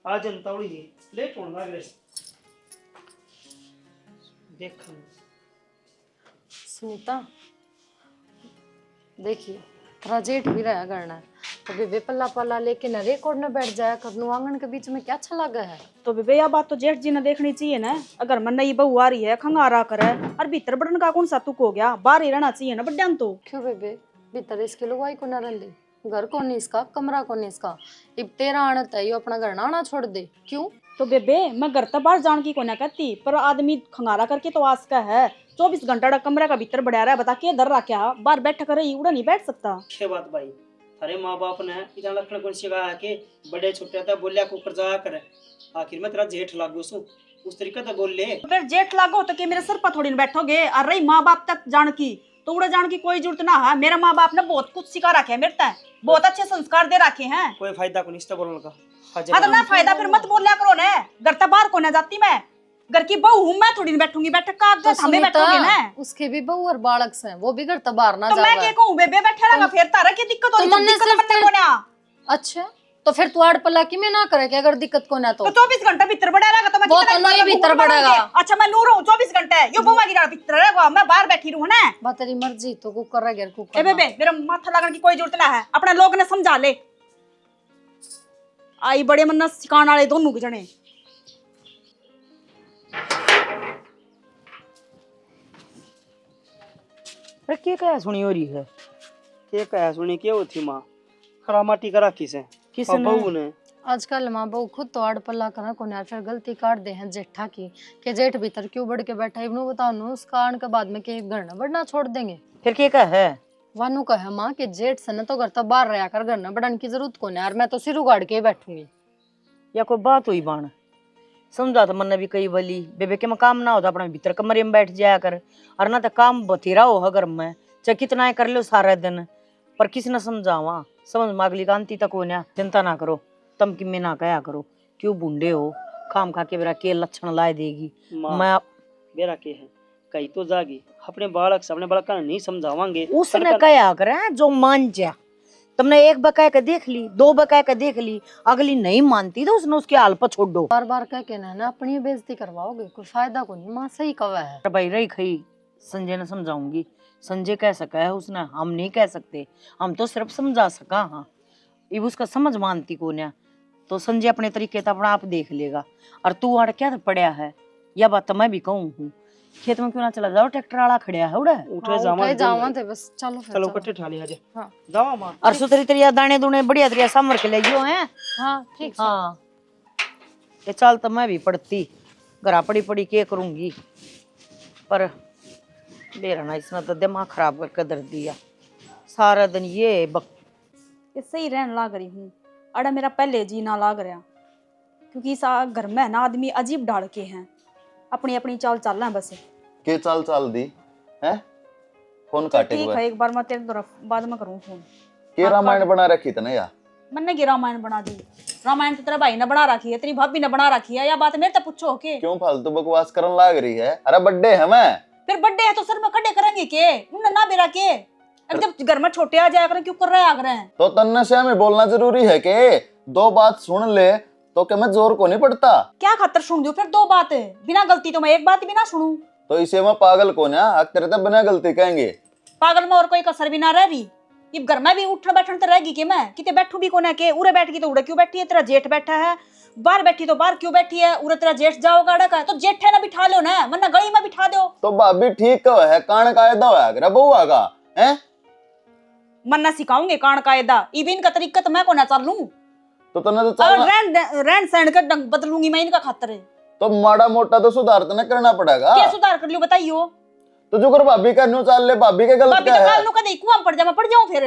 आज जनतावड़ी लेट होने लगे देख सुनीता देखिए थोड़ा जेठ भी रहा करना तो बेबे पल्ला पल्ला लेके न रिकॉर्ड न बैठ जाया करनू आंगन के बीच में क्या अच्छा लगा है। तो बेबे यह बात तो जेठ जी ने देखनी चाहिए ना। अगर मन नई बहू आ रही है खंगारा करे और भीतर बढ़न का कौन सा तुक हो गया, बाहर ही रहना चाहिए ना बड्डन। तो क्यों बेबे भीतर इसके लुगाई को न रंदी, घर को नहीं इसका, कमरा को नहीं इसका, इब तेरा आनत है यो अपना घर ना आना छोड़ दे। क्यों तो बेबे मैं घर तो बाहर जान की को ना कहती, पर आदमी खंगारा करके तो आस का है 24 घंटा कमरे का भीतर बढ़ा रहा है। बता के दर रखा बाहर बैठ कर उड़ा नहीं बैठ सकता। क्या बात भाई, थारे माँ बाप ने इतना लखन कौन सिखाया कि बड़े छोटे था बोलिया को ऊपर जाया करे, आखिर में तेरा जेठ लागू सु उस तरीके से बोल ले। तो फिर जेठ लागो तो के मेरे सर पर थोड़ी न बैठोगे। और रही माँ बाप तक जान की तो उड़ा जान की कोई जरूरत ना है। मेरा माँ बाप ने बहुत कुछ सिखा रखे है, मेरे तक बहुत अच्छे संस्कार दे रखे हैं। कोई फायदा को नहीं बोलने का। हाँ तो ना फायदा फिर मत बोलिया करो ना। घर तो बाहर को ना जाती मैं, घर की बहू हूँ मैं, थोड़ी न बैठूंगी। बैठ का तो हमें बैठोगे ना। उसके भी बहू और बालक से वो भी घर तबार ना तो मैं जावा क्या कहूँ बेबे बैठे रहा फिर तारा की दिक्कत हो रही है। दिक्कत मत को ना। अच्छा तो फिर तू आड़ पल्ला की में ना करे कि अगर दिक्कत को ना तो 24 घंटा भीतर बढ़ा रहेगा तो मैं वो कितना तो नहीं भीतर बढ़ेगा। अच्छा मैं नूर हूँ 24 घंटे यो बुमा की भीतर रहेगा, मैं बाहर बैठी रहूँ ना। बात तेरी मर्जी तो कुकर रह गया ए कुकर बेबे मेरा माथा लगन की कोई जरूरत ना है, अपने लोग ने समझा ले। आई बड़े मन सिखाने वाले दोनों के जने। अरे क्या कहा सुनी हो रही है? क्या कहा सुनी क्या होती माँ खरा माटी करा किसे किसने? बहू ने। आजकल माँ बहू खुद तो आड़ पल्ला करा को यार फिर गलती काट दे हैं जेठा की कि जेठ भीतर क्यों बढ़ के बैठा है। बताओ नु उस कारण के बाद में के घर न बढ़ना छोड़ देंगे। फिर क्या कहा है? वानू कहे माँ कि जेठ से न तो घर तो बाहर रहा कर, घर न बढ़ने की जरूरत को यार, मैं तो सिर उगाड़ के बैठूंगी। या कोई बात हुई बाण समझा तो मन भी कई बली बेबे के में काम ना होता अपने भीतर कमरे में बैठ जाया कर, और ना तो काम बथेरा हो अगर मैं चाहे कितना कर लो सारा दिन, पर किसी ने समझावा समझ मागली कांति तक हो ना। चिंता ना करो तम कि मैं ना कया करो, क्यों बूढ़े हो काम खा के मेरा के लक्षण लाए देगी। मैं मेरा के है कहीं तो जागी अपने बालक से अपने बालक का नहीं समझावांगे। उसने कया करे जो मान जा। तुमने एक बकाया का देख ली, दो बकाया का देख ली, अगली नहीं मानती तो उसने उसके हाल पर छोड़ दो। बार बार कह के ना अपनी बेइज्जती करवाओगे, कोई फायदा को नहीं। माँ सही कवा है भाई रही खई संजय ने समझाऊंगी, संजय कह सका है उसने, हम नहीं कह सकते, हम तो सिर्फ समझा सका। हाँ अब उसका समझ मानती को ना तो संजय अपने तरीके से अपना आप देख लेगा। और तू आड़ क्या पड़या है यह बात तो मैं भी कहूँ हूँ, खेत में क्यों ना चला जाओ, ट्रैक्टर वाला खड़िया है उड़ा उठे जावा थे बस। चलो फिर चलो कट्टे ठाली आज। हाँ जावा मां और सुतरी तरिया दाने दुने बढ़िया तरिया समर के ले गयो है। हाँ ठीक। हाँ ये चाल तो मैं भी पढ़ती घरा पड़ी पड़ी के करूंगी, पर मेरा ना इसने तो दिमाग खराब करके दर दिया सारा दिन ये सही रहने लाग रही हूँ। अड़ा मेरा पहले जी ना लाग रहा, क्योंकि इस घर में ना आदमी अजीब डाल के हैं, अपनी अपनी चाल चल रहा बस। के चाल चाल दी है फोन काटे ठीक है एक बार मैं तेरे तरफ बाद में करूँ फोन। के रामायण बना रखी थी ना यार, मैंने की रामायण बना दी? रामायण तो तेरे भाई ने बना रखी है, तेरी भाभी ने बना रखी है, या बात मेरे से पूछो के? क्यों फालतू बकवास करन लाग रही है? अरे बर्थडे है मैं। फिर बर्थडे है तो सर में खड़े करेंगे के उन्हें ना बेरा के? अब जब घर में छोटे आ जाया करें क्यों कर रहे आ रहे हैं? तो तन्ने से हमें बोलना जरूरी है के दो बात सुन ले तो क्या मैं जोर को नहीं पड़ता? क्या खातर सुन दू फिर दो बात है बिना गलती, तो मैं एक बात भी ना सुनूं? तो इसे मैं पागल को ना हक तेरे तो बिना गलती कहेंगे। पागल में और कोई कसर भी ना रह रही। इब घर में भी उठना बैठना तो रहेगी कि मैं किते बैठू भी कोने के? उरे बैठ की तो उड़े क्यों बैठी है? तेरा जेठ बैठा है, बाहर बैठी तो बाहर क्यों बैठी है? उरे तेरा जेठ जाओगा अड़का तो जेठे ना बिठा लो ना, वरना गली में बिठा दो। तो भाभी ठीक कहो है कान कायदा होया करे बउआ का हैं? मन ना सिखाऊंगे कान कायदा, इबिन का तरीका तो मैं को ना चल लूं। तो तन्ने तो और चलना रहन सहन का ढंग बदलूंगी मैं इनका खातर है। तो माड़ा मोटा तो सुधार तो न करना पड़ेगा। क्या सुधार कर लियो बताइयो? तो जो कर भाभी का न्यू चाल ले, भाभी के गलत भाभी क्या तो है? काल नु कदे कुआं पड़ जा, मैं पड़ जाऊं फिर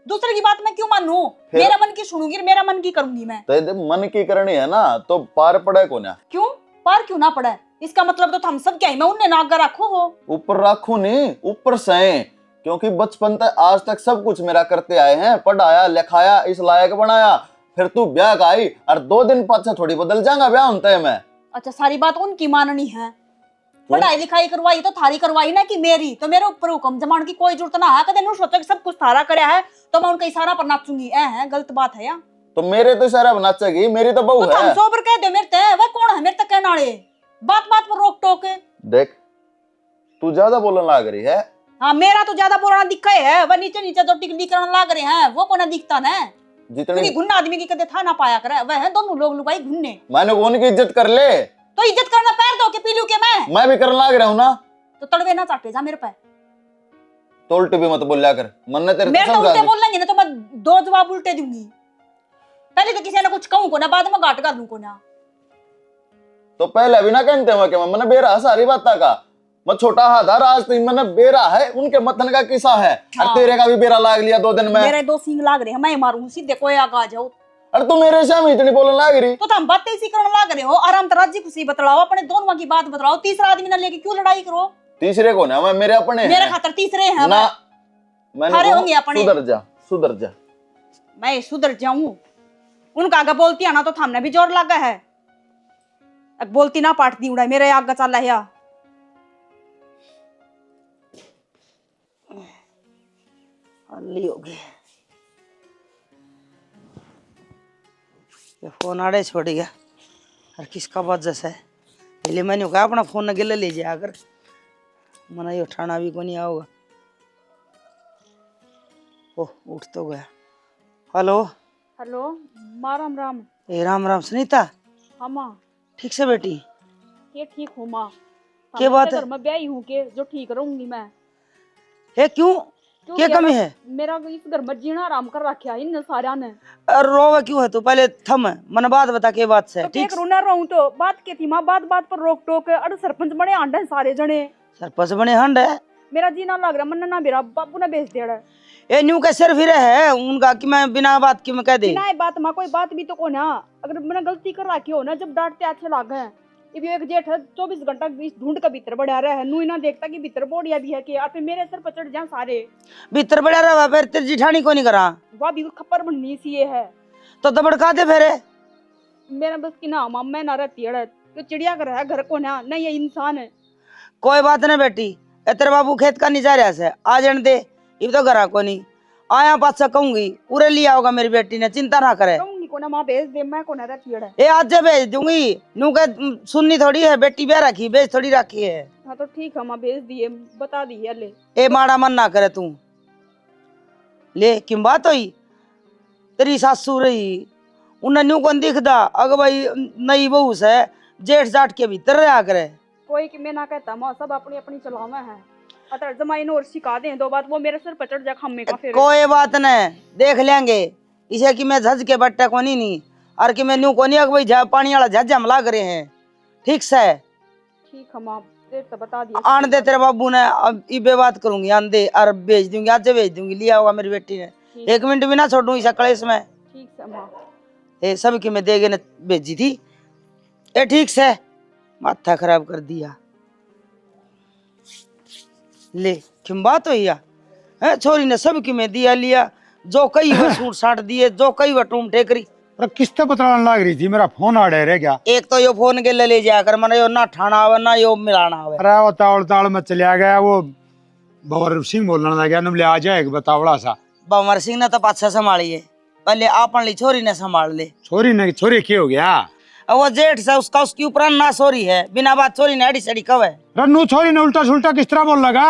दूसरे की बात मैं क्यों मानूं? मेरा मन की सुनूंगी, मेरा मन की करूंगी मैं। तो ये मन की करनी है ना तो पार पड़े को ना। क्यों पार क्यों ना पड़े? इसका मतलब तो हम सब क्या है मैं उन्हें नागा रखो हो? ऊपर रखू नहीं ऊपर सहे, क्योंकि बचपन तक आज तक सब कुछ मेरा करते आए हैं, पढ़ाया लिखाया इस लायक बनाया, फिर तू ब्याह का आई और 2 दिन पाछे थोड़ी बदल जाएगा ब्याह होता है मैं। अच्छा सारी बात उनकी माननी है? पढ़ाई लिखाई करवाई तो थारी करवाई ना कि मेरी? तो मेरे ऊपर हुक्म जमान की कोई जरूरत ना है। कदे नु सोचो कि सब कुछ थारा करया है तो मैं उनका इशारा पर नाचूंगी, ए है गलत बात है या? तो मेरे तो सारा नाचेगी, मेरी तो बहू तो हम है। सोबर कह दो मेरे ते, वह कौन है मेरे तक कहने वाले? बात बात पर रोक टोक है। देख तू ज्यादा बोलने लग रही है। हाँ मेरा तो ज्यादा बोलना दिखा है, वह नीचे नीचे तो टिकली करने लग रहे हैं, वो कौन दिखता ना? जितनी क्योंकि गुन्ना आदमी की कदे था ना पाया करे, वह है दोनों लोग लुगाई गुन्ने। मैंने कौन की इज्जत कर ले, तो इज्जत करना पैर दो के पीलू के मैं भी करने लग रहा हूँ ना। तो तड़वे ना चाटे जा मेरे पे। तो उल्टे भी मत बोलिया कर, मन ने तेरे मेरे को तो समझा उल्टे दी। बोलेंगे ना तो मैं 2 जवाब उल्टे दूंगी। पहले तो किसी ने कुछ कहूं को ना, बाद में घाट कर लूं को ना। तो पहले भी ना कहते हैं कि मैंने बेरा सारी बात का मैं छोटा हाथ आज तो मैंने बेरा है, उनके मतन का किस्सा है। हाँ। और तेरे का भी बेरा लाग लिया 2 दिन में। मेरे 2 सींग लाग रहे हैं, मैं मारूं सीधे कोई आगा जाओ। अरे तू मेरे से हम इतनी बोलने लग रही। तो हम बातें इसी करने लग रहे हो, आराम तरह जी खुशी बतलाओ, अपने दोनों की बात बतलाओ, तीसरा आदमी ना लेके क्यों लड़ाई करो? तीसरे को ना, मैं मेरे अपने मेरे हैं। खातर तीसरे हैं ना खड़े मैंने होंगे अपने। सुधर जा सुधर जा। मैं सुधर जाऊं? उनका आगे बोलती है ना तो थामने भी जोर लगा है। अब बोलती ना पाटती उड़ा मेरे आगे चल रहा। हल्ली हो गई। ये फोन आड़े छोड़ गया और किसका बात जैसा है। पहले मैंने कहा अपना फोन अकेले ले जाया कर, मना ये उठाना भी को नहीं आओगा। ओह उठ तो गया। हेलो हेलो माँ राम राम। ए राम राम सुनीता, हाँ माँ ठीक से बेटी? के ठीक हूँ माँ। क्या बात है? घर में ब्याही हूँ के जो ठीक रहूंगी मैं। हे क्यों, क्या कमी है? मेरा इस घर में जीना आराम कर रखा है इन सारा ने। रोवा क्यों है तू? पहले थम, मन बात बता के बात से। तो ठीक करूँ ना रहूं तो बात के थी माँ, बात बात पर रोक टोक। अरे सरपंच बने आंडे सारे जने, सरपंच बने हंड है। मेरा जीना लग रहा, मन ना मेरा बाबू ने बेच दिया। ए न्यू कैसे फिर है उनका कि मैं बिना बात की मैं कह दे। बिना बात माँ कोई बात भी तो को ना, अगर मैंने गलती कर रखी हो ना, जब डांटते अच्छे लाग है। ये एक जेठ है 24 घंटा इस ढूंढ का भीतर बढ़ा रहा है, नू ना देखता कि भीतर बोड़िया भी है कि आप मेरे सर पर चढ़ जा सारे। भीतर बढ़ा रहा फिर तेरी जिठानी को नहीं करा, वह भी खप्पर बननी सी ये है। तो दबड़का दे फिर। मेरा बस की ना माँ, मैं ना रहती है तो चिड़िया घर है घर को ना, नहीं ये इंसान है। कोई बात नहीं बेटी, ए तेरे बाबू खेत का नहीं जा रहा से आ जाने दे, ये तो घरा को नहीं आया पास कहूंगी उरे लिया होगा मेरी बेटी ने, चिंता ना करे। कहूंगी को ना माँ भेज दे, मैं को ना रहती है। ए आज भेज दूंगी, नू के सुननी थोड़ी है, बेटी ब्याह रखी बेच थोड़ी रखी है। हाँ तो ठीक है माँ भेज दिए, बता दिए ले। ए माड़ा मन ना करे तू ले, किम बात हुई? तेरी सासू रही उन्हें न्यू कौन दिखदा, अग भाई नई बहू से जेठ जाट के भीतर रहा करे। कोई कि मैं ना कहता माँ, सब अपनी अपनी चलावा है। अतर जमाई ने और सिखा दे 2 बात, वो मेरे सर पर चढ़ जा खम्मे का फिर। कोई बात नहीं, देख लेंगे इसे कि मैं झज के बट्टे को नहीं और कि मैं न्यू को नहीं भाई पानी वाला झज हम ला करे हैं। ठीक से ठीक है माँ, देर तो बता दिया। आन दे तेरे बाबू ने, अब इबे बात करूंगी आन दे और भेज दूंगी, आज भेज दूंगी, लिया होगा मेरी बेटी ने। 1 मिनट भी ना छोड़ू इस कलेश में। ठीक है माँ। ए सब की मैं देगे ने भेजी थी। ए ठीक से, माथा खराब कर दिया। ले किम बात हुई या है, छोरी ने सब की मैं दिया लिया, जो कई वो सूट साट दिए, जो कई वो टूम टेकरी। अरे किससे बतलाने लग रही थी, मेरा फोन आ रहा है क्या? एक तो यो फोन के ले जाया कर, मैंने यो ना ठाना आवे ना यो मिलाना आवे। अरे वो तावड़ तावड़ में चलिया गया, वो भवर सिंह बोलने लग गया, ले आ जाएगा बतावड़ा सा। बमर सिंह ने तो पाछा संभाली है, पहले आपन ली छोरी ने संभाल ले। छोरी ने छोरी क्या हो गया? अब वो जेठ से उसका उसकी ऊपर ना सोरी है, बिना बात छोरी ने अड़ी सड़ी कव है। रन्नू छोरी ने उल्टा सुल्टा किस तरह बोल लगा?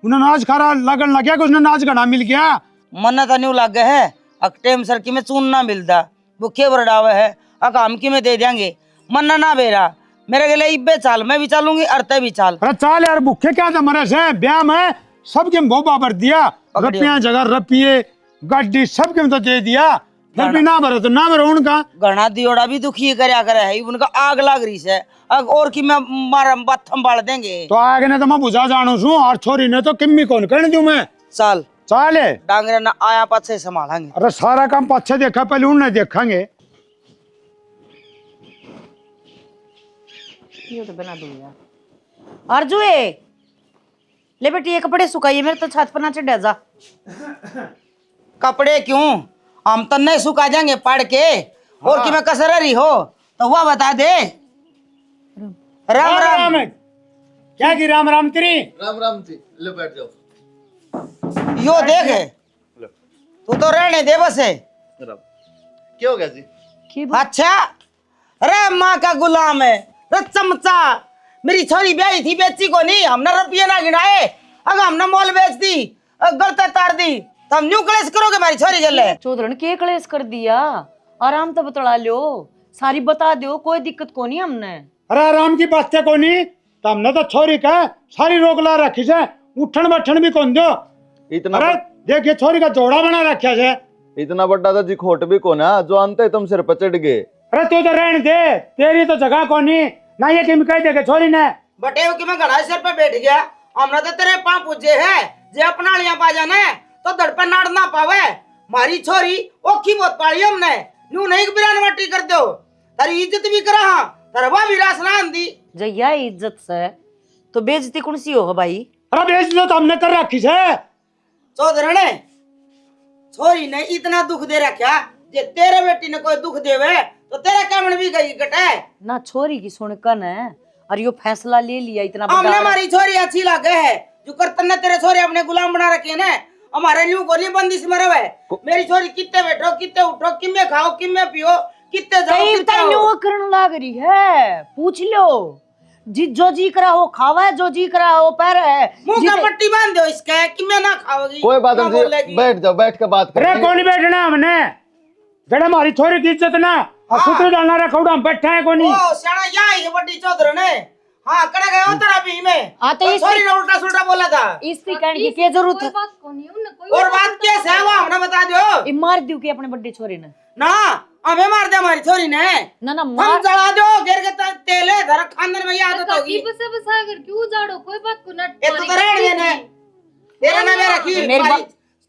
उन्हें नाच खारा लगन लग गया कि उसने नाच गाना मिल गया। मन तो न्यू लग गए है, अकटेम सर की में चून ना मिलता, भूखे बरडावे है, अक हम की में दे देंगे, मन ना बेरा मेरे के लिए इब्बे चाल, मैं भी चालूंगी अरते भी चाल। अरे चाल यार, भूखे क्या था मरे से, ब्याह में सबके भोबा भर दिया, रपिया जगह रपिए गड्डी सबके तो दे दिया, फिर भी ना भरे तो ना भरे उनका। घना दियोड़ा भी दुखी करया करे है, उनका आग लग रही है, अग और की मैं मारा बात संभाल देंगे। तो आगे ने तो मैं बुझा जानू छू, और छोरी ने तो किम्मी कौन कहने दूं मैं। चाल चाल है डांगरे ना आया पाछे संभालेंगे। अरे सारा काम पाछे देखा, पहले उन्हें देखेंगे। ये तो बना दूंगा अर्जुए, ले बेटी ये कपड़े सुखाइए, मेरे तो छत पर ना चढ़ जा। कपड़े क्यों, हम तो नहीं सुखा जाएंगे पढ़ के, और कि मैं कसर रही हो तो वह बता दे। राम राम। क्या की राम राम तेरी? राम राम जी, ले बैठ जाओ। यो देख तू तो रहने दे बस है, क्या हो गया जी? अच्छा, अरे माँ का गुलाम है रे चमचा। मेरी छोरी ब्याही थी, बेची को नहीं, हमने रुपये ना गिनाए। अगर हमने मोल बेच दी, गलत तार दी, तो हम न्यू क्लेश करोगे हमारी छोरी के लिए? चौधरन के क्लेश कर दिया? आराम तो बतला लो, सारी बता दो, कोई दिक्कत को नहीं हमने। अरे आराम की बात को नहीं, तो हमने तो छोरी का सारी रोक ला रखी से, उठन बैठन भी कौन दो। इतना अरे देखिए छोरी का जोड़ा बना रखा है। इतना बड़ा तो जी खोट भी कौन है जो अंत तुम सिर पर चढ़ गए। अरे तू तो रहने दे, तेरी तो जगह को नहीं ना, ये कि कह देगा छोरी ने बटे कि मैं घड़ा सिर पे बैठ गया, हमने तो तेरे पांव पूजे है जे अपना लिया पा जाने तो धड़ पे नाड़ ना पावे। मारी छोरी ओखी बहुत पाली हमने, न्यू नहीं बिरान मट्टी कर दो, तारी इज्जत भी करा, हाँ तरवा भी रास ना दी। जया इज्जत से तो बेइज्जती कौन सी हो भाई? अरे बेइज्जती तो हमने कर रखी है। चौधरी ने छोरी ने इतना दुख दे रखा, जे तेरे बेटी ने कोई दुख देवे तो तेरा कामण भी गई गटे ना। छोरी की सुन कन है और यो फैसला ले लिया इतना बड़ा। हमने हमारी छोरी अच्छी लगे है, जो करतन ने तेरे छोरे अपने गुलाम बना रखे ने, हमारे न्यू को नहीं बंदिश में रहे। मेरी छोरी कितने बैठो, कितने उठो, किमे खाओ, किमे पियो, कितने जाओ, कितने न्यू करन लाग रही है। पूछ लो जो जी करा हो खावा, जो जी करा हो पैर है। मुंह का पट्टी बांध दो इसका कि मैं ना खाओगी। कोई बात नहीं, बैठ जाओ, बैठ के बात अरे कौन बैठना हमने, जड़ा हमारी छोरी की इज्जत ना खुद डालना रखा, हम बैठा है कोनी। ओ शाना यही है बड़ी चौधरी ने, हां कड़ा गया उतरा भी में। हां तो इस छोरी ने उल्टा सुल्टा बोला था, इसकी कहने की क्या जरूरत है? बात कोनी उन्हें कोई और बात कैसे है वो हमने बता दो। ये मार दियो कि अपने बड़े छोरी ने ना, हमें मार दे हमारी छोरी ने ना ना मार, हम जला दो गिर के तेल है धर खानदान में ये आदत होगी। बस बसा कर क्यों जाड़ो, कोई बात को ना ये तो रहने ने, तेरा ना मेरा की मेरी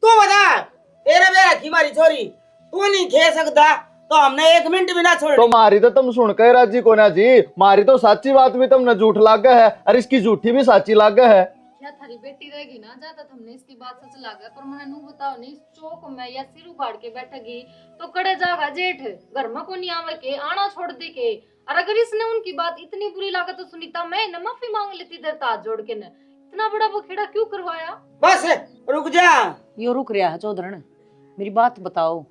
तू बता, तेरा मेरा की मारी छोरी तू नहीं खे सकता तो हमने एक मिनट भी ना छोड़। तो मारी तो तुम सुन के राजी को ना जी, मारी तो सच्ची बात भी तुमने झूठ लागा है, और इसकी झूठी भी सच्ची लागा है। क्या थारी बेटी रहेगी ना जाता हमने इसकी बात सच लागा, पर मैंने नू बताओ नहीं चौक में या सिर उखाड़ के बैठेगी तो कड़े जागा जेठ घर में को नहीं आवे के आना छोड़ दे के। और अगर इसने उनकी बात इतनी बुरी लगा तो सुनीता मैं न माफी मांग लेती देर हाथ जोड़ के न, इतना बड़ा बखेड़ा क्यों करवाया? बस रुक जा। यो रुक रहा है चौधरी, मेरी बात बताओ,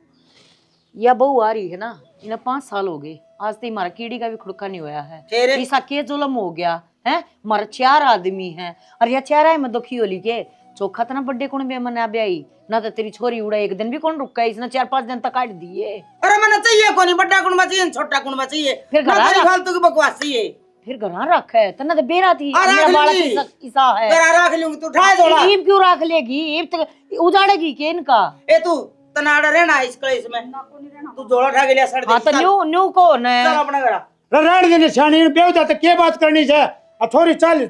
या बहू आ रही है ना, इन्हें 5 साल हो गए, आज तक हमारा कीड़ी का भी खुड़का नहीं होया है। ऐसा के जुल्म हो गया है, हमारा 4 आदमी हैं और यह 4 में दुखी होली के चोखा तो ना बर्थडे कौन बे मना ब्याई ना, तो तेरी छोरी उड़ा एक दिन भी कौन रुका, इसने 4-5 दिन तक काट दिए। अरे मैंने चाहिए कोनी बड़ा कौन चाहिए, छोटा कौन चाहिए, फिर घर फालतू की बकवास चाहिए, फिर घर रख है तना तो बेरा थी मेरा बालक ईसा है, घर रख लूंगी तू उठा जोड़ा। ईब क्यों रख लेगी, ईब उजाड़ेगी के इनका? ए तू तनाड़ा रहना इस क्लेश में, तू जोड़ा उठा के ले सड़ दे। हां तो न्यू कौन है? चल अपना घर रहने देने छानी बेवता तो के बात करनी है, अथोरी चल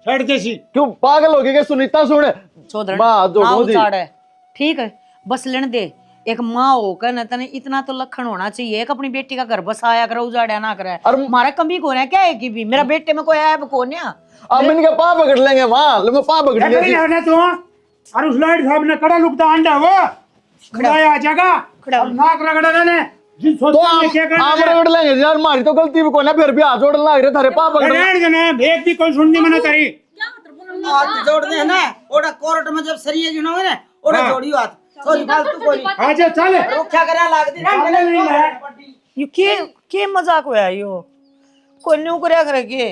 छड़ देसी। क्यों पागल हो गई के सुनीता? सुन चौधरी मां जोड़ो ठीक है, बस लेने दे। एक माँ होकर न तने इतना तो लखन होना चाहिए, एक अपनी बेटी का घर बसाया करे, उजाड़ा ना करे। और हमारा कमी कौन है क्या है कि भी मेरा बेटे में कोई ऐब कौन है? अब इनके पाँव पकड़ लेंगे मां, ले मैं पाँव पकड़ लेंगे तू। और उस लाइट साहब ने कड़ा लुकता अंडा वो खड़ाया आ जाएगा, अब नाक रगड़ेगा ने जिन सोच में क्या करना है, हम रगड़ लेंगे यार, हमारी तो गलती भी कौन है, फिर भी हाथ जोड़ने लग रहे थारे पाँव पकड़ लेंगे। एक भी कोई सुननी मना करी, हाथ जोड़ते हैं ना, ओड़ा कोर्ट में जब सरिये गिनोगे ना, ओड़ा जोड़ी हाथ सॉरी फालतू कोई आजा चल क्या करा लाग दी ये के मजाक होया यो कोई न्यू करया करे के?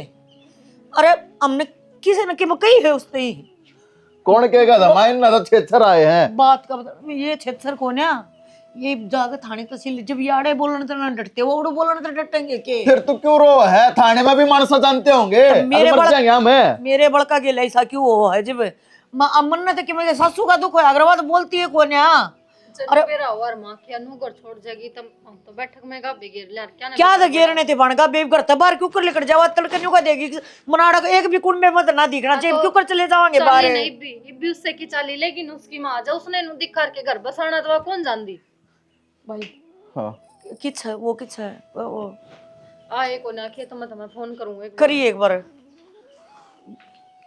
अरे हमने किसी ने के कही है उसते ही कौन कहेगा था माइन ना तो छेछर आए हैं बात का बता, ये छेछर कौन है? ये जाके थाने तहसील जब याड़े बोलने तो ना डरते, वो उड़ बोलने तो डटेंगे के? फिर तो क्यों रो है, थाने में भी मानसा जानते होंगे मेरे बड़का के ऐसा क्यों हो है जब अमन ने तो कि मेरे सासू का दुख है अग्रवाल बोलती है कौन है? अरे मेरा और मां के अनु घर छोड़ जाएगी तब हम तो बैठक में गाबे गिर ले क्या तो गिरने थे बनगा बेब घर तबार क्यों कर लेकर जावा तड़के न्यू का देगी मनाड़ा को एक भी कुंड में मत ना दिखना चाहिए, क्यों कर चले जाओगे बाहर? नहीं भी उससे की चाली, लेकिन उसकी मां जा उसने नु दिखा के घर बसाना तो कौन जानदी भाई। हां किछ है वो किछ है वो आए को ना के तो मैं फोन करूंगा करिए एक बार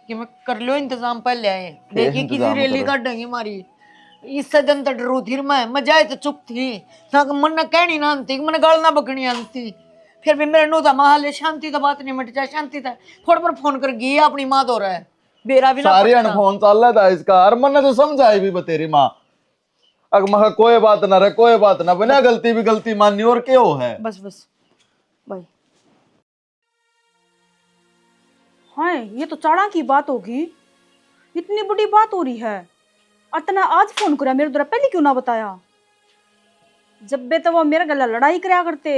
कि मैं कर लो इंतजाम पहले आए देखिए किसी रैली काटेंगे हमारी इससे दिन तो डरू थी मैं जाए तो चुप थी ना मन न कहनी ना आती मन गल ना बकनी आती, फिर भी मेरे नो था माहौल शांति तो बात नहीं मिट जाए शांति था थोड़ा पर फोन कर गई अपनी माँ दो रहा है बेरा भी ना सारी फोन चल रहा था इसका और मन ने तो समझाई भी बतेरी माँ अगर महा कोई बात ना रे, कोई बात ना, बिना गलती भी गलती माननी और क्यों है। बस बस भाई। हाँ ये तो चाड़ा की बात होगी, इतनी बड़ी बात हो रही है। अतना आज फोन करा मेरे द्वारा, पहले क्यों ना बताया? जब बे तो वो मेरे गला लड़ाई कराया करते।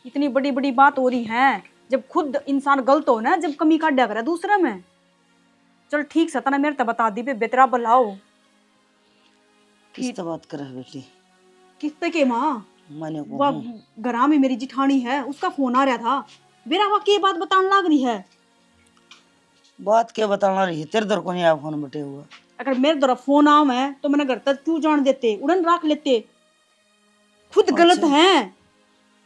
इतनी बड़ी बड़ी बात हो रही है, जब खुद इंसान गलत हो ना, जब कमी काटा करे दूसरे में। चल ठीक से तना मेरे तो बता दी बे, बेतरा बुलाओ। किस बात कर रहे बेटी? किसते के माँ? मैंने वह घरा में मेरी जिठानी है, उसका फोन आ रहा था। मेरा वह के बात बताने लग रही है। बात क्या बताना रही है? तेरे दर को नहीं आया फोन बटे हुआ। अगर मेरे द्वारा फोन आम है तो मैंने घर तक क्यों जान देते, उड़न रख लेते। खुद गलत है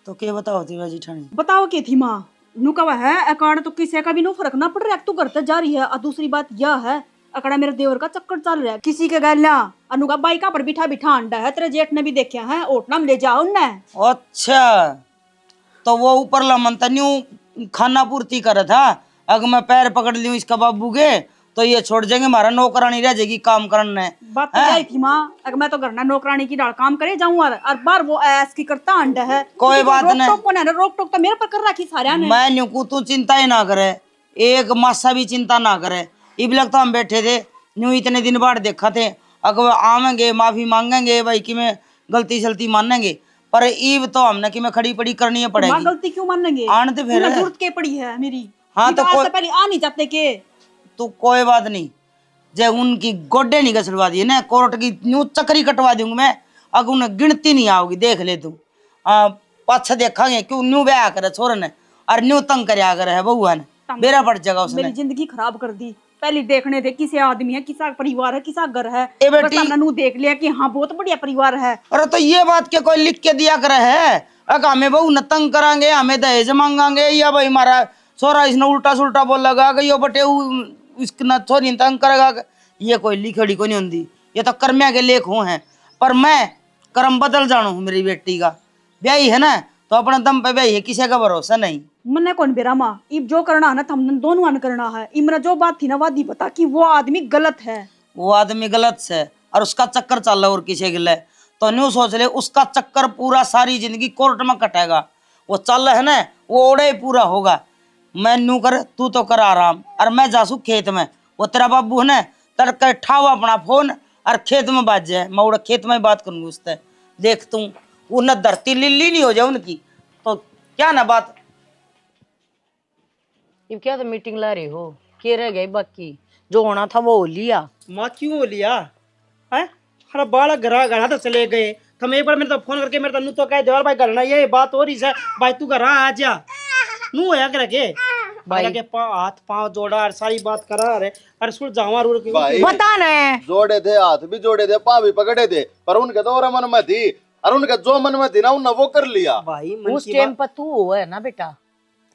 तो क्या बताओ थी वह जिठानी? बताओ के थी माँ? नुका है अकाड़ तो किसी का भी नो फर्क ना पड़ रहा है, तू घर तक जा रही है। और दूसरी बात यह है, अकड़ा मेरे देवर का चक्कर चल रहा है किसी के गैला। अनुका बाइका पर बिठा बिठा अंडा है, तेरे जेठ ने भी देखा है, ओटना में ले जाओ न। अच्छा तो वो ऊपर लमनता न्यू खाना पूर्ति कर था। अगर मैं पैर पकड़ लियूं इसका बाबू के तो ये छोड़ जाएंगे, हमारा नौकरानी रह जाएगी काम करने। बात तो यही थी माँ, अगर मैं तो करना नौकरानी की डाल काम करे जाऊँ और बार वो ऐस की करता अंडा है। कोई बात नहीं, रोक टोक तो मेरे पर कर रखी सारे ने। मैं न्यू को तू चिंता ही ना करे, एक मासा भी चिंता ना करे। इब लगता हम बैठे थे न्यू इतने दिन बाद देखा थे, अगर आवेंगे माफी मांगेंगे भाई कि मैं गलती शलती मानेंगे, पर ईब तो हमने कि मैं खड़ी पड़ी करनी है पड़ेगी। गलती क्यों मानेंगे? आन तो फिर जरूरत के पड़ी है मेरी। हाँ तो कोई पहले आ नहीं जाते के। तो कोई बात नहीं, जब उनकी गोड्डे नहीं घसड़वा दिए ना, कोर्ट की न्यू चक्री कटवा दूंगी मैं। अगर उन्हें गिनती नहीं आओगी देख ले तू। पाछा देखांगे क्यों न्यू ब्याह करे छोर ने और न्यू तंग कर है बहुआ ने, बेरा पड़ जाएगा उसने। मेरी जिंदगी खराब कर दी। पहले देखने थे किसे आदमी है, किसा परिवार है, किसा घर है। ए बेटी, बस हमने देख लिया कि हाँ बहुत बढ़िया परिवार है। अरे तो ये बात क्या कोई लिख के दिया करे है? अगर हमें बहू न तंग करांगे, हमें दहेज मांगांगे, या भाई हमारा छोरा इसने उल्टा सुल्टा बोल लगा यो बटे इसका छोरी तंग करेगा, ये कोई लिखड़ी को नहीं होती। ये तो कर्मिया के लेख हो हैं। पर मैं कर्म बदल जानू हूँ मेरी बेटी का। ब्याही है ना तो अपने दम पे ब्याही है, किसी का भरोसा नहीं। मन्ने कौन बेरा माँ, इब जो करना है ना हमने दोनों ने करना है। इमरा जो बात थी ना वादी बता कि वो आदमी गलत है। वो आदमी गलत से और उसका चक्कर चल रहा और किसी के लिए तो न्यू सोच ले, उसका चक्कर पूरा सारी जिंदगी कोर्ट में कटेगा। वो चल रहा है ना वो ओड़े पूरा होगा। मैं न्यू कर तू तो कर आराम, और मैं जासू खेत में। वो तेरा बाबू है ना तड़के ठाओ अपना फोन और खेत में बाज जाए, मैं उड़ा खेत में बात करूंगी उससे। देख तू उन्हें धरती लिल्ली नहीं हो जाए उनकी तो क्या ना बात। ये क्या तो मीटिंग ला रही हो? के रह गई बाकी जो होना था वो हो लिया। माँ क्यों हो लिया है? अरे बालक घर तो चले गए। तुम एक बार मेरे तो फोन करके मेरे तो तो कह दे भाई घर ना ये बात हो रही है भाई, तू घर आ जा। नू होया कर के भाई के हाथ पांव जोड़ा और सारी बात करा रे। अरे सुन जावा रूर के बता ना, जोड़े थे, हाथ भी जोड़े थे, पाँव भी पकड़े थे, पर उनके तो और मन में थी, और उनके जो मन में थी ना उन्हें वो कर लिया। भाई उस टाइम पर तू हो है ना बेटा,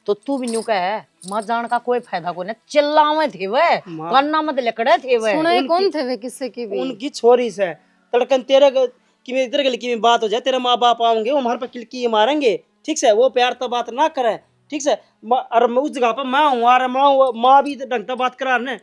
तो तू भी न्यू का है मत जान का कोई फायदा को नहीं। चिल्लावे थे वे, करना मत लकड़े थे वे। सुने कौन थे वे किससे की भी? उनकी छोरी से तड़कन तेरे कि मैं इधर की बात हो जाए, तेरे माँ बाप आएंगे वो हमारे पे किलकी मारेंगे, ठीक से? वो प्यार तो बात ना करे, ठीक से? और मैं उस जगह पर माँ हूँ और माँ भी ढंग से बात करा ने।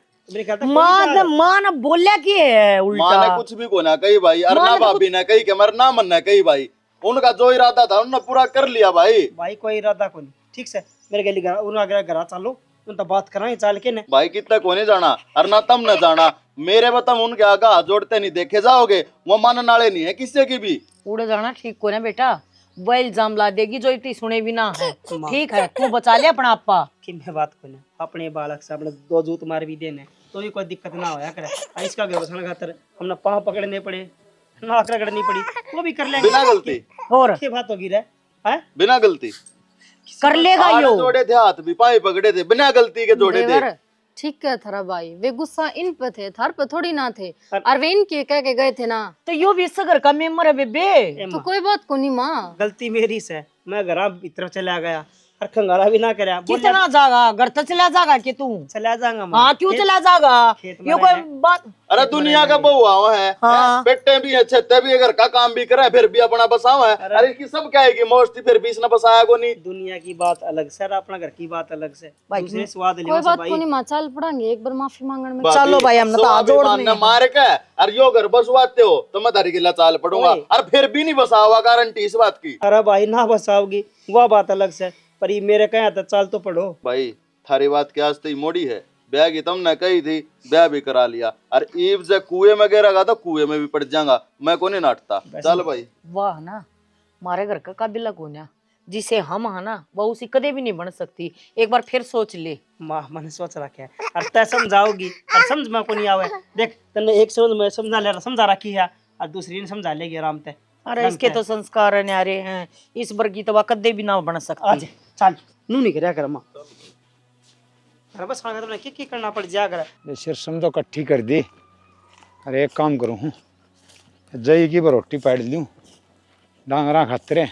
माँ ने बोलिया कि है उल्टा। माँ ने कुछ भी को ना कही भाई, और ना भाभी ने कही कि मर ना मन ने कही भाई। उनका जो इरादा था उन्होंने पूरा कर लिया भाई। भाई कोई इरादा को नहीं, ठीक से? मेरे गली घर चलो उन तो बात कराएं चाल के ने। भाई कितना को नहीं जाना और ना तम न जाना। मेरे बतम उनके आगे हाथ जोड़ते नहीं देखे जाओगे, वो मानने वाले नहीं है किसी की भी। उड़े जाना ठीक को ना बेटा, वो इल्जाम ला देगी जो इतनी सुने भी ना है। ठीक है तू बचा ले अपना आपा। कि मैं बात को ना अपने बालक से अपने दो जूत मार भी देने तो भी कोई दिक्कत ना होया करे। इसका घर बसाने खातर हमने पाँव पकड़ने पड़े, नाक रगड़नी पड़ी, वो भी कर लेंगे बिना गलती। और क्या बात होगी रे? हैं? बिना गलती कर लेगा हाथ यो। जोड़े थे, हाथ भी पाए पकड़े थे, बिना गलती के जोड़े थे। देवर, ठीक है थारा भाई, वे गुस्सा इन पे थे, थार पे थोड़ी ना थे। और वे इनके कह के गए थे ना, तो यो भी इस घर का मेंबर है बेबे। तो कोई बात को नहीं माँ। गलती मेरी से, मैं घर भीतर चला गया, और खंगारा भी ना करे बोल कितना जागा घर तो चला जागा कि तू चला जाऊंगा मैं। हाँ क्यों खेत- चला जागा खेत में ये कोई रहेंगे। बात अरे दुनिया का बहुआ है हाँ। बेटे भी है छत्ते भी है, घर का काम भी करे फिर भी अपना बसावा है। अरे की सब क्या है कि मौज फिर भी इसने बसाया को नहीं। दुनिया की बात अलग सर, अपना घर की बात अलग से भाई, दूसरे स्वाद ले कोई बात भाई। को नहीं माँ, चल पड़ेंगे एक बार माफी मांगने में। चलो भाई, हम तो जोड़ ने मार के और यो घर बसवाते हो तो मैं तारी गिला चाल पड़ूंगा ओए। और फिर भी नहीं बसा हुआ गारंटी इस बात की। अरे भाई ना बसाओगी वह बात अलग से, पर ये मेरे कहे तो चाल तो पढ़ो। भाई थारी बात क्या आज मोड़ी है, ब्याह की तुमने कही थी, ब्याह भी करा लिया और ईब से कुएं में गिरेगा तो कुएं में भी पड़ जाऊंगा, मैं को नहीं नाटता। चल भाई वाह ना, हमारे घर का काबिला कोन्या जिसे हम है ना वो उसी कदे भी नहीं बन सकती। एक बार फिर सोच ले। माँ मैंने सोच रखा है और तय समझाओगी और समझ में को नहीं आवे। देख तने एक समझ में समझा रखी है और दूसरी ने समझा लेगी आराम से। अरे इसके तो संस्कार न्यारे हैं, इस वर्ग की तो कदे भी ना बन सकती। आज चल नू नहीं करया कर माँ। अरे बस खाना तुमने की करना पड़ जा कर। सिर समझो इकट्ठी कर दी। अरे एक काम करूँ हूँ, जई की रोटी पैड़ लूँ, डांगरा खतरे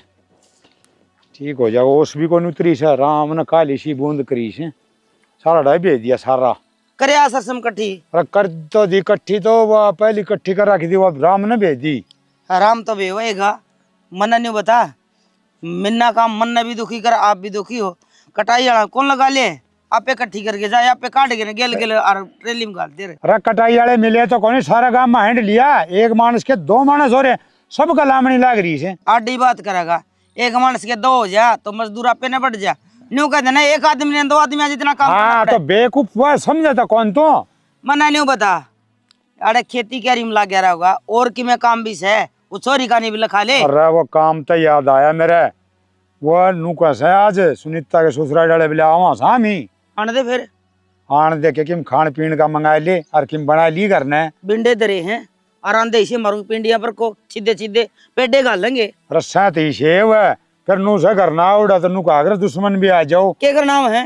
ठीक हो जाओ। ओस भी को उतरी से राम ने काली सी बूंद करी से सारा डाई भेज दिया सारा। करे असर सम कट्ठी अरे कर तो दी इकट्ठी, तो वह पहली इकट्ठी कर रखी थी, वो राम ने भेज दी। आराम तो भी होएगा, मन नहीं बता मिन्ना काम मन भी दुखी कर, आप भी दुखी हो। कटाई वाला कौन लगा ले, आपे इकट्ठी करके जाए, आपे काट के गेल गेल और ट्रेली में गाल दे रहे। अरे कटाई वाले मिले तो कौन सारा गांव में हैंड लिया, एक मानस के दो मानस हो रहे, सबका लामनी लाग रही से। आडी बात करेगा, एक मानस के दो हो जा तो मजदूर आपे न बढ़ जा। न्यू कहते ना एक आदमी ने दो आदमी आज इतना काम हाँ तो बेवकूफ हुआ समझा था कौन तो। मना नहीं बता। अरे खेती क्यारी में लग गया होगा और कि मैं काम भी से वो छोरी का नहीं भी लखा ले। अरे वो काम तो याद आया मेरे, वो नू कैसे आज सुनीता के ससुराल डाले बिले आवा सामी आने दे फिर आन देखे किम खान पीन का मंगा ले और किम बना ली करने। बिंडे दरे हैं और आंधे से मारूंग पिंडिया पर को सीधे सीधे पेडे गालेंगे। रस्सा तो शेव है, फिर नू से करना उड़ा तो नू का अगर दुश्मन भी आ जाओ। क्या करना है?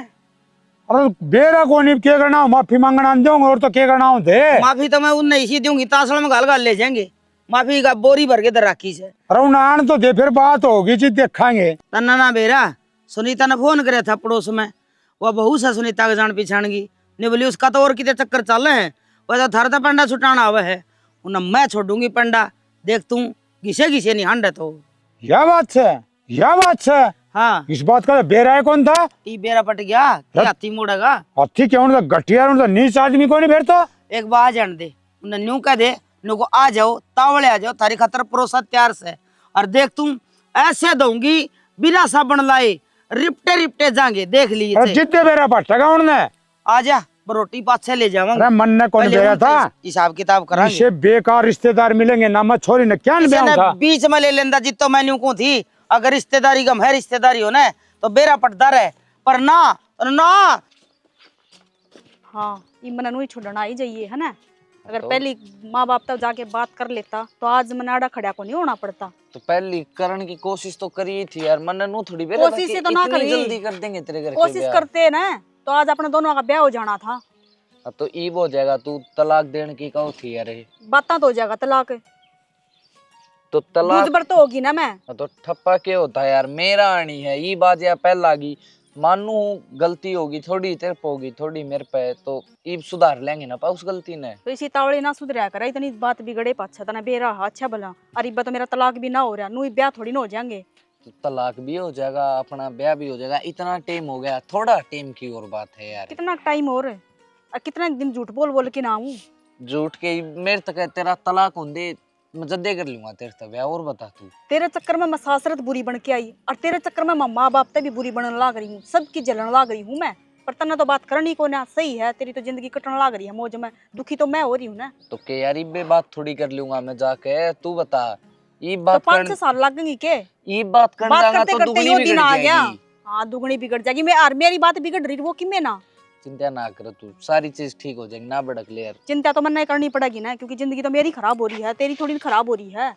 अरे बेरा को नहीं क्या करना, माफी मांगना जाऊंगा और तो क्या करना थे। माफी तो मैं उन्हें इसी दूंगी, तासड़ में गाल गाल ले जाएंगे। माफी का बोरी भर के दर राखी से। अरे उन्हें तो दे, फिर बात होगी जी देखेंगे। तना ना बेरा सुनीता ने फोन करे था पड़ोस में, वह बहू से सुनीता के जान पिछाण गई ने बोली उसका तो और कितने चक्कर चल रहे हैं, वह तो थर पंडा छुटाना आवे है। उन्हें मैं छोड़ूंगी पंडा, देख तू घिसे घिसे नहीं हंड तो। यह बात है, यह बात है। हाँ इस बात का बेरा है कौन था? ई बेरा पट गया कि हाथी मोड़ेगा। हाथी क्यों तो गठिया तो नीच आदमी को नहीं फिर तो। एक बार आ जान दे, उन्हें न्यू कह दे न्यू को आ जाओ तावड़े आ जाओ, थारी खतर परोसा तैयार से। और देख तुम ऐसे दूंगी बिना साबन लाए रिपटे रिपटे जाएंगे, देख अरे लीजिए। जितने बेरा पटेगा उन्हें। आ जा रोटी पाछे ले जाऊंगा। अरे मन ने कौन बेरा था? हिसाब किताब करांगे। इसे बेकार रिश्तेदार मिलेंगे ना, मैं छोरी ने क्या किसी ने था। बीच में ले लेंदा जितो मैं न्यू को थी। अगर रिश्तेदारी गम है रिश्तेदारी हो ना तो बेरा पटदार है, पर ना ना। हाँ ये मन ही छोड़ना ही जाइए है ना। अगर पहली माँ बाप तब जाके बात कर लेता तो आज मन आड़ा खड़ा को नहीं होना पड़ता। तो पहली करने की कोशिश तो करी थी यार, मन नु थोड़ी बेरा कोशिश था से कि तो ना इतनी करी। जल्दी कर देंगे तेरे घर के कोशिश ब्याह। करते ना तो आज अपने दोनों का ब्याह हो जाना था। अब तो ईब हो जाएगा, तू तलाक देने की कहो थी यार। बातें तो हो जाएगा तलाक, तो तलाक दूध पर तो होगी ना। मैं तो ठप्पा क्या होता है यार, मेरा आनी है ये बात या पहला की मानू गलती होगी थोड़ी तेरे पे होगी थोड़ी मेरे पे, तो ईब सुधार लेंगे ना पा उस गलती ने। तो इसी तावड़े ना सुधरा कर इतनी बात बिगड़े पाछा तना बेरा अच्छा भला। अरे तो मेरा तलाक भी ना हो रहा, नू ब्याह थोड़ी ना हो जाएंगे। तो तलाक भी हो जाएगा, अपना ब्याह भी हो जाएगा, इतना टाइम हो गया, थोड़ा टाइम की और बात है यार। कितना टाइम और है और कितना दिन झूठ बोल बोल के ना आऊं। झूठ के मेरे तक तेरा तलाक होंदे मैं जद्दे कर लूंगा तेरे तक ब्याह। और बता तू, तेरे चक्कर में मैं सासरत बुरी बन के आई और तेरे चक्कर में मैं माँ बाप तक भी बुरी बनने लाग रही हूँ, सबकी जलन लाग रही हूँ मैं। पर तना तो बात करनी को ना सही है, तेरी तो जिंदगी कटने लाग रही है मौज में, दुखी तो मैं हो रही हूँ ना। तो के यार इबे बात थोड़ी कर लूंगा मैं जाके, तू बता। ये तो बात 5-6 साल लगेंगे के ये बात करने बात जाएगा करते तो करते दुगनी यो बिगड़ दिन आ गया। जाएगी। हाँ दुगनी बिगड़ जाएगी। मैं और मेरी बात बिगड़ रही वो किमें ना। चिंता ना कर तू, सारी चीज ठीक हो जाएगी, ना भड़क ले यार। चिंता तो मन नहीं करनी पड़ेगी ना, क्योंकि जिंदगी तो मेरी खराब हो रही है, तेरी थोड़ी खराब हो रही है।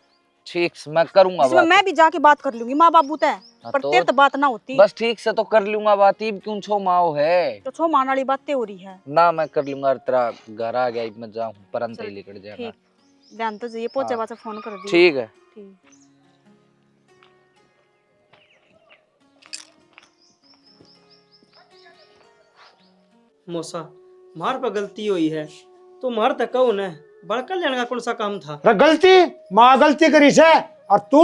ठीक मैं करूंगा इसमें बात। मैं भी जाके बात कर लूंगी माँ बाबू तय, पर तो तेरे तो बात ना होती। बस ठीक से तो कर लूंगा बात, इब क्यों छो माओ है तो छो मान वाली बातें हो रही है। ना, मैं कर लूंगा। और तेरा घर आ गया, इब मैं जाऊं परंत ही लेकर जाएगा। ठीक ध्यान तो ये पहुंचे बाद फोन कर दी। ठीक है। ठीक। मौसा मार पर गलती हुई है तो मार तक कहो न बड़का लेने का कौन सा काम था। अरे गलती माँ गलती करी से और तू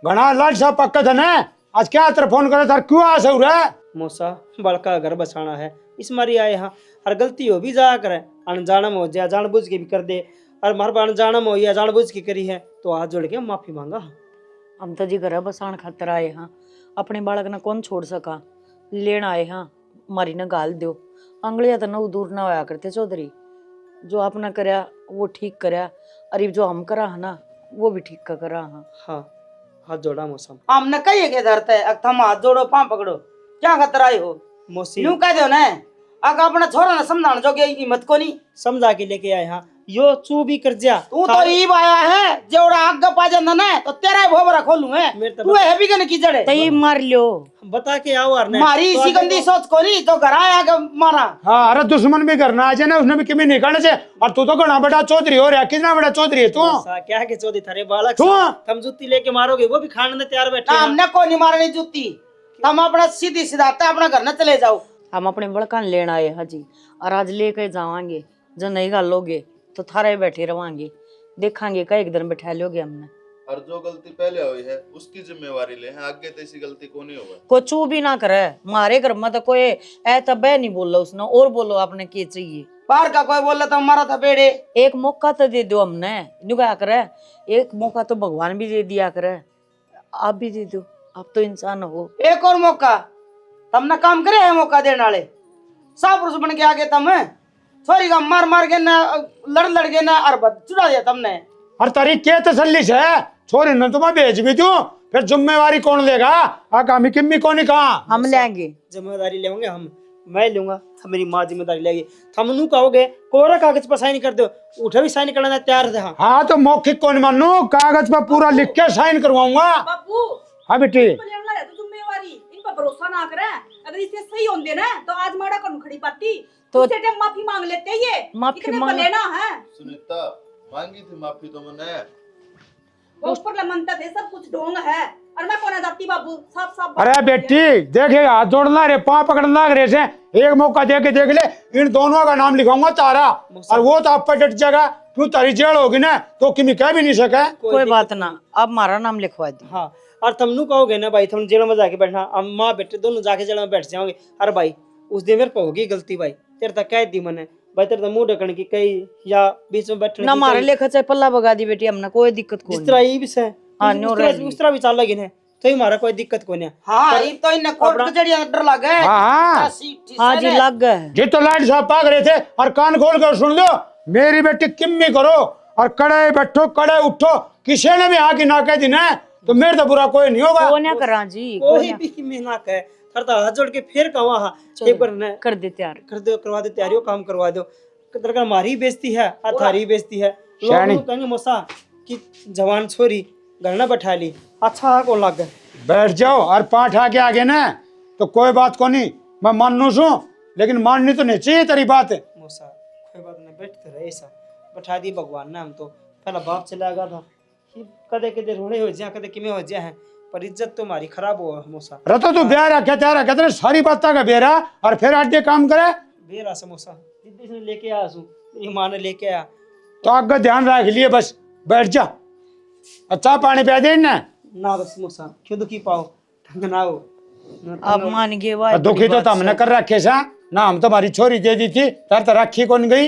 घना लाड सा पक्का था ना आज क्या तेरे फोन करे था क्यों आ सो रहा मौसा बड़का घर बसाना है इस मारी आए हाँ और गलती हो भी जाया करे अनजाना में हो जाए जानबूझ के भी कर दे और मार पर अनजाना में हो या जानबूझ के करी है तो हाथ जोड़ के माफी मांगा। हम तो जी घर बसान खातर आए हाँ अपने बालक ने कौन छोड़ सका लेन आए हाँ मारी ने गाल दो अंगलिया तो नौ दूर ना होया करते चौधरी जो आपने करया वो ठीक करया अरे जो हम करा है ना वो भी ठीक का करा हाँ। हाँ हाथ जोड़ा मौसम हमने कही के धरते अब तुम हाथ जोड़ो पाँव पकड़ो क्या खतरा आई हो मौसी यूं कह दो ना अगर अपना छोरा ने समझाने जो हिम्मत को नहीं समझा के लेके आए हाँ यो चू भी कर जा तू तो ईब आया है जेवड़ा आग पा जाना ना तो तेरा भोबरा खोलू है मेरे तो तू है भी कने की जड़े तई मार लियो बता के आओ यार ने मारी तो इसी आगे गंदी सोच को नहीं तो घर आया के मारा। हाँ अरे दुश्मन भी करना आ जाए ना उसने भी किमी निकालने से और तू तो घना बड़ा चौधरी हो रहा कितना बड़ा चौधरी है तू मौसा, क्या के चौधरी थारे बालक तू तुम जुत्ती लेके मारोगे वो भी खाने में तैयार बैठे हैं। हमने को नहीं मारनी जूती तुम अपना सीधी सीधाते अपना घर न चले जाओ। हम अपने बड़का लेन आए हाँ जी और आज लेके जावांगे जो नहीं गालोगे तो थारे बैठे रवांगे देखांगे कई एक दिन बैठा लोगे हमने और जो गलती पहले हुई है उसकी जिम्मेवारी ले हैं आगे तो ऐसी गलती को नहीं होगा को चू भी ना करे मारे घर में तो कोई ऐ तब नहीं बोला उसने और बोलो आपने क्या चाहिए बाहर का कोई बोला तो मारा था पेड़े एक मौका तो दे दो हमने नुका करे एक मौका तो भगवान भी दे दिया करे आप भी दे दो आप तो इंसान हो एक और मौका तुमने काम करे है मौका देने वाले सब पुरुष बन के आगे तुम सॉरी का मार मार के ना लड़ के ना और चुरा दिया तुमने। और तारी क्या तसल्ली से छोरी ने तुम्हें भेज भी दूं फिर जिम्मेवारी कौन लेगा आगामी किम्मी कौन नहीं कहा हम लेंगे जिम्मेदारी लेंगे हम मैं लूंगा मेरी माँ जिम्मेदारी लेगी हम नू कहोगे कोरा कागज पर साइन कर दो उठे भी साइन करना तैयार थे। हाँ तो मौखिक कौन मानू कागज पर पूरा लिख के साइन करवाऊंगा। बाबू हाँ बेटी तो जिम्मेवारी इन पर भरोसा ना करे अगर इसे सही होंगे ना तो आज माड़ा कौन खड़ी पाती तो तो टाइम माफी मांग लेते ये माफी इतने मांग- लेना है सुनीता मांगी थी माफी तो मैंने वो ऊपर लमनता थे सब कुछ ढोंग है और मैं कौन जाती बाबू साफ साफ बात अरे कर बेटी दिया। देखे हाथ जोड़ना रे पाँव पकड़ना रे से एक मौका दे के देख ले इन दोनों का नाम लिखाऊंगा तारा और वो तो आप पर डट जाएगा क्यों तारी जेल होगी ना तो किमी कह भी नहीं सके। कोई बात ना अब हमारा नाम लिखवा दी हाँ और तुम नू कहोगे ना भाई तुम जेल में जाके बैठना हम माँ बेटे दोनों जाके जेल में बैठ जाओगे। अरे भाई उस दिन मेरे को होगी गलती भाई तेरे तक कह दी मैंने भाई तेरे तो मुंह ढकने की कही या बीच में बैठने ना की हमारे कही। लेखा चाहे पल्ला बगा दी बेटी हमने कोई दिक्कत को जिस तरह ये भी से हाँ, न्यू रह उस तरह भी चाल लगी है तो हमारा कोई दिक्कत को नहीं। हाँ ये तो इन कोर्ट कचहरी डर लगे हाँ हाँ जी लग गए जी तो लाइट साहब भाग रहे थे और कान खोल कर सुन लो मेरी बेटी किम्मी करो और कड़े बैठो कड़े उठो किसी ने भी हाँ की ना कह दी ना तो मेरे तो बुरा कोई नहीं होगा। वो ना करा जी कोई भी की मेहनत है करता हाथ जोड़ के फिर कहवा हाँ एक बार न कर दे तैयार कर दो करवा दो तैयारियों काम करवा दो तेरे का हमारी बेइज्जती है और थारी बेइज्जती है शानी। लोग कहेंगे मौसा कि जवान छोरी घर ना बैठा ली अच्छा कौन लग गए बैठ जाओ और पाठ आके आगे ना तो कोई बात को नहीं मैं मानू सू लेकिन माननी तो नहीं चाहिए तेरी बात है। मौसा कोई बात नहीं बैठते रहे ऐसा बैठा दी भगवान ने हम तो पहला बाप चला गया था कि कदे कदे रोने हो जाए कदे किमें हो जाए पर इज्जत तो हमारी खराब हुआ मौसा रतो तू ब्याह रखे त्या रखे तेरे सारी बात का बेरा और फिर आगे काम करे बेरा समोसा जिद्दी से लेके आया सू मेरी माँ ने लेके आया तो आगे ध्यान रख लिए बस बैठ जा अच्छा पानी पिया दे ना ना बस मौसा क्यों दुखी पाओ ढंग ना हो अब मान गए वाह दुखी तो हमने कर रखे सा ना हम तुम्हारी छोरी दे दी थी तर तो रखी कौन गई।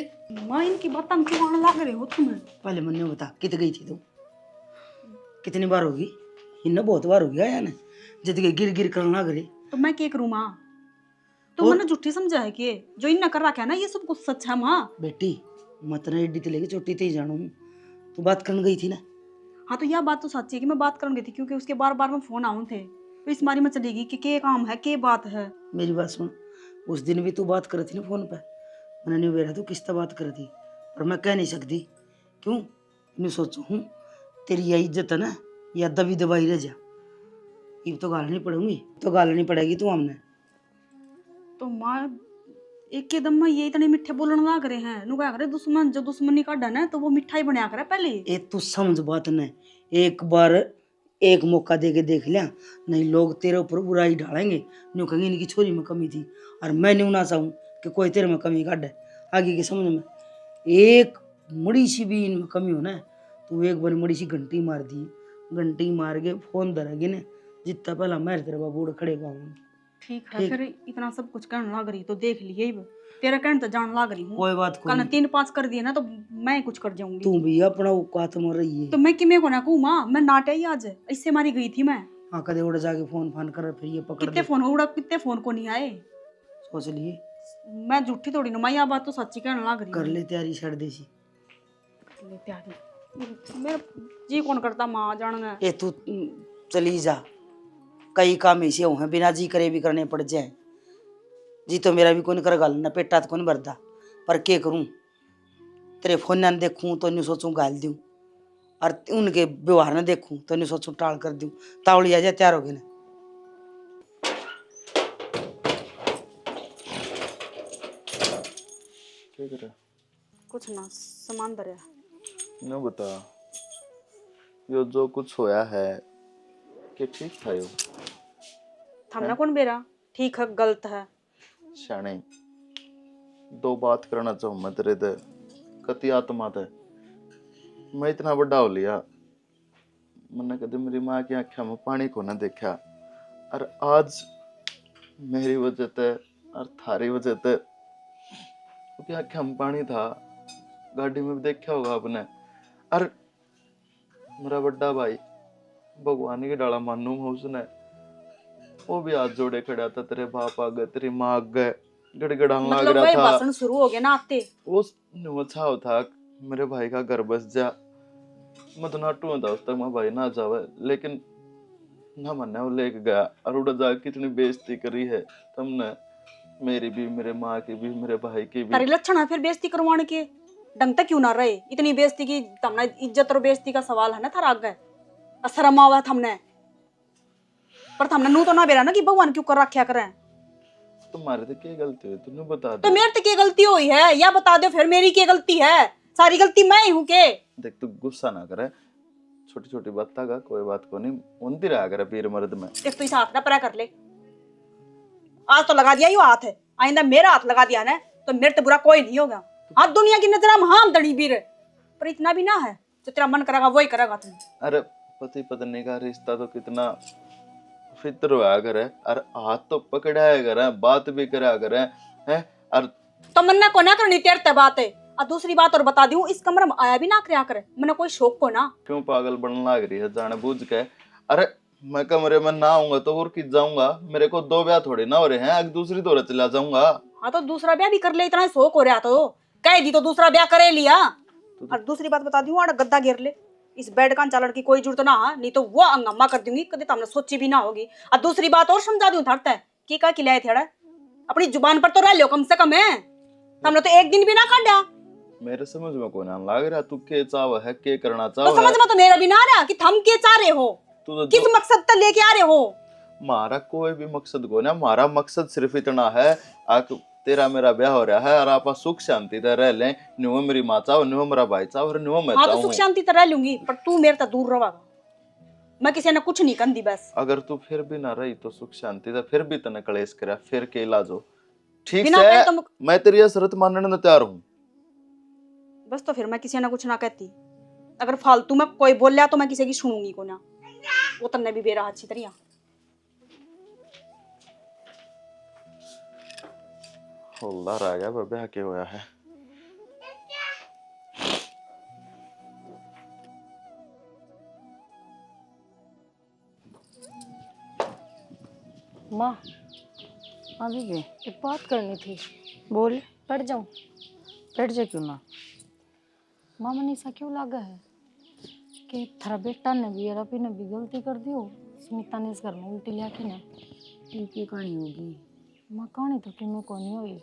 मां इनकी बात हम क्यों आने लग रहे हो तुम्हें पहले मन्ने बता कित गई थी तू कितनी बार होगी इन्हें बहुत बार हो गया या ना जिद के गिर गिर कर लग रही तो मैं क्या करूं मां तो मैंने झूठी समझा है कि जो इन कर रखा है ना ये सब कुछ सच है मां बेटी मत ना एडी लेके चोटी ते ही जानू तू बात करने गई थी ना। हाँ तो यह बात तो सच्ची है कि मैं बात करने गई थी क्योंकि उसके बार बार में फोन आऊं थे तो इस मारी में चलेगी कि के काम है के बात है। मेरी बात सुन उस दिन भी तू बात कर थी ना फोन पे मैंने नहीं बेरा तू किससे बात कर थी पर मैं कह नहीं सकती क्यों मैं सोचू हूँ तेरी यह इज्जत है ना या दबी दबाई रह जा ये तो गालनी पड़ूंगी तो गालनी पड़ेगी तू हमने तो माँ एक के दम में ये इतने मिठे बोलने लग रहे हैं नु क्या करे दुश्मन जो दुश्मनी काटा ना तो वो मिठाई बनाया करे पहले। ए तू समझ बात न एक बार एक मौका दे के देख लिया नहीं लोग तेरे ऊपर बुराई ढालेंगे न्यू कहेंगे इनकी छोरी में कमी थी और मैं न्यू ना चाहूँ कि कोई तेरे में कमी काढ़ है आगे की समझ में। एक मुड़ी सी भी इनमें कमी हो ना तो एक बार मुड़ी सी घंटी मार दी, घंटी मार के फोन धरेगी ना जितना पहला मैं तेरे बाबू खड़े पाऊंगी। ठीक है, फिर इतना सब कुछ कहने लग रही तो देख लिए ही तेरा कहने तो जान लग रही हूँ। कोई बात कल कोई 3-5 कर दिए ना तो मैं कुछ कर जाऊंगी। तू भी अपना औकात में रही है। तो मैं कि मैं को ना कहूँ माँ मैं नाटे ही आज इससे मारी गई थी मैं। हाँ कदे उड़ जाके फोन फान कर फिर ये पकड़ कितने दे। फोन उड़ा, कितने फोन को नहीं आए। सोच लिए मैं झूठी थोड़ी नुमा, यह बात तो सच्ची कहने लग रही कर ले तैयारी छड़ देसी। ले तैयारी मेरा जी कौन करता माँ जानना। ए तू चली जा, कई काम ऐसे हो हैं बिना जी करे भी करने पड़ जाए। जी तो मेरा भी कौन कर गाल ना पेटा तो कौन भरदा, पर के करूं तेरे फोन ना देखूं तो नहीं सोचूं गाल दूं और उनके व्यवहार ना देखूं तो नहीं सोचूं टाल कर दूं। तावड़ी आ जाए तैयार हो गए ना। क्या कर रहा कुछ ना सामान धरे न बता, यो जो कुछ होया है कि ठीक था यो थमना कौन बेरा ठीक है गलत है। शाने दो बात करना चाहूँ मैं तेरे दे कति आत्मा दे। मैं इतना बड़ा हो लिया मैंने कदे मेरी माँ की आंखों में पानी को ना देखा और आज मेरी वजह ते और थारी वजह ते क्योंकि आंखों में पानी था। गाड़ी में भी देखा होगा आपने। और मेरा बड़ा भाई भगवान की डाला मानू मैं उसने वो भी हाथ जोड़े खड़ा था तेरे बाप आगे तेरी माँ आगे गड़गड़ाने लग मतलब रहा वही था। भाषण शुरू हो गया ना आते। वो छाव था मेरे भाई का घर बस जा। मैं तो नाटू था उस तक मैं भाई ना जावे लेकिन ना मन्ने वो लेके गया और उड़ा जा कितनी बेइज्जती करी है तुमने मेरी भी मेरे माँ की भी मेरे भाई की भी। तारी लक्षण है फिर बेइज्जती करवाने के ढंग तक क्यों ना रहे। इतनी बेइज्जती की तमने इज्जत और बेइज्जती का सवाल है ना थारा आगे असरम आवा थमने पर थमने नू तो ना बेरा ना कि भगवान क्यों कर रखा करे। तुम्हारे तो क्या गलती हुई तूने बता तो दे। मेरे तो क्या गलती हुई है या बता दो फिर मेरी क्या गलती है। सारी गलती मैं ही हूँ के। देख तू गुस्सा ना करे छोटी छोटी बात का कोई बात को नहीं उनती रहा करे पीर मर्द में। देख तू इस हाथ ना परा कर ले। आज तो लगा दिया यो हाथ है आइंदा मेरा हाथ लगा दिया ना तो मेरे तो बुरा कोई नहीं होगा। हाँ दुनिया की नजर हम हाम दड़ी बीर पर इतना भी ना है जो तेरा मन करेगा वही करेगा तुम। अरे पति पत्नी का रिश्ता तो कितना फित्र हुआ करे और हाथ तो पकड़ाया करे बात भी करा करे हैं। और तो मन को ना करनी तेरते बात है। और दूसरी बात और बता दूं इस कमरे में आया भी ना करया करे मैंने कोई शौक को ना। क्यों पागल बनने लग रही है जाने बूझ के। अरे मैं कमरे में ना आऊंगा तो और किस जाऊंगा। मेरे को दो ब्याह थोड़े ना हो रहे हैं अगर दूसरी दौरे चला जाऊंगा। हाँ तो दूसरा ब्याह भी कर ले इतना शौक हो रहा तो कह दी तो दूसरा ब्याह करे लिया। और दूसरी बात बता दूं आड़ा गद्दा घेर ले इस बेड का चालन की कोई जरूरत ना है नहीं तो वो हंगामा कर दूंगी कभी तुमने सोची भी ना होगी। और दूसरी बात और समझा दूं थड़ता है कि का खिलाए थे अपनी जुबान पर तो रह लो कम से कम है। तुमने तो एक दिन भी ना काटा। मेरे समझ में कौन लग रहा तू के चाव है के करना तो चाव समझ में तो मेरा भी ना रहा कि थम के चाह रहे हो तू तो किस मकसद तक लेके आ रहे हो। मारा कोई भी मकसद को ना हमारा मकसद सिर्फ इतना है तेरा मेरा ब्याह हो रहा है और आप सुख शांति से रह लें। न्यू मेरी माँ चाहो न्यू मेरा भाई चाहो और न्यू मैं हाँ तो चाहूं। सुख शांति तो रह लूंगी पर तू मेरे तो दूर रहोगा। मैं किसी ने कुछ नहीं कंदी बस। अगर तू फिर भी ना रही तो सुख शांति से फिर भी तने कलेश करा फिर के इलाज हो ठीक बिना से कहे तो मैं तेरी ये शर्त मानने में तैयार हूँ। बस तो फिर मैं किसी ने कुछ ना कहती। अगर फालतू में कोई बोल लिया तो मैं किसी की सुनूंगी को ना। वो तन्ने भी बेरा अच्छी तरह। हौलदार आ गया ब्याह के होया है। माँ आ भी गए। एक बात करनी थी। बोल बैठ जाऊं। बैठ जा क्यों ना। माँ मनीषा क्यों लगा है कि थारा बेटा ने भी और अभी ने भी गलती कर दी हो। सुनीता ने इस घर में उल्टी लिया कि ना की कहानी होगी। माँ कहानी तो कि मैं को नहीं हुई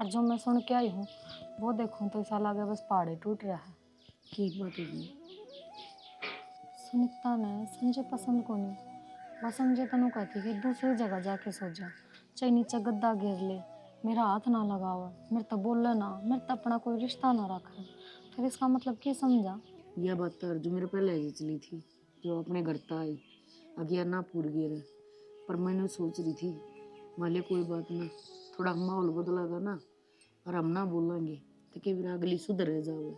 और जो मैं सुन के आई हूँ वो देखूँ तो ऐसा लगा बस पहाड़ ही टूट रहा है। की बात होगी। सुनीता ने संजय पसंद को नहीं बस संजय तनु कहती कि दूसरी जगह जाके सो जा चाहे नीचे गद्दा घेर ले मेरा हाथ ना लगावा मेरे तो बोले ना मेरे तो अपना कोई रिश्ता ना रखा। फिर इसका मतलब क्या समझा। यह बात तो जो मेरे पहले ही चली थी जो अपने घर था आई अगिया ना पूर गया पर मैंने सोच रही थी माले कोई बात ना थोड़ा माहौल बदलेगा ना और हम ना बोलेंगे तो कई बार अगली सुधर जाओगे।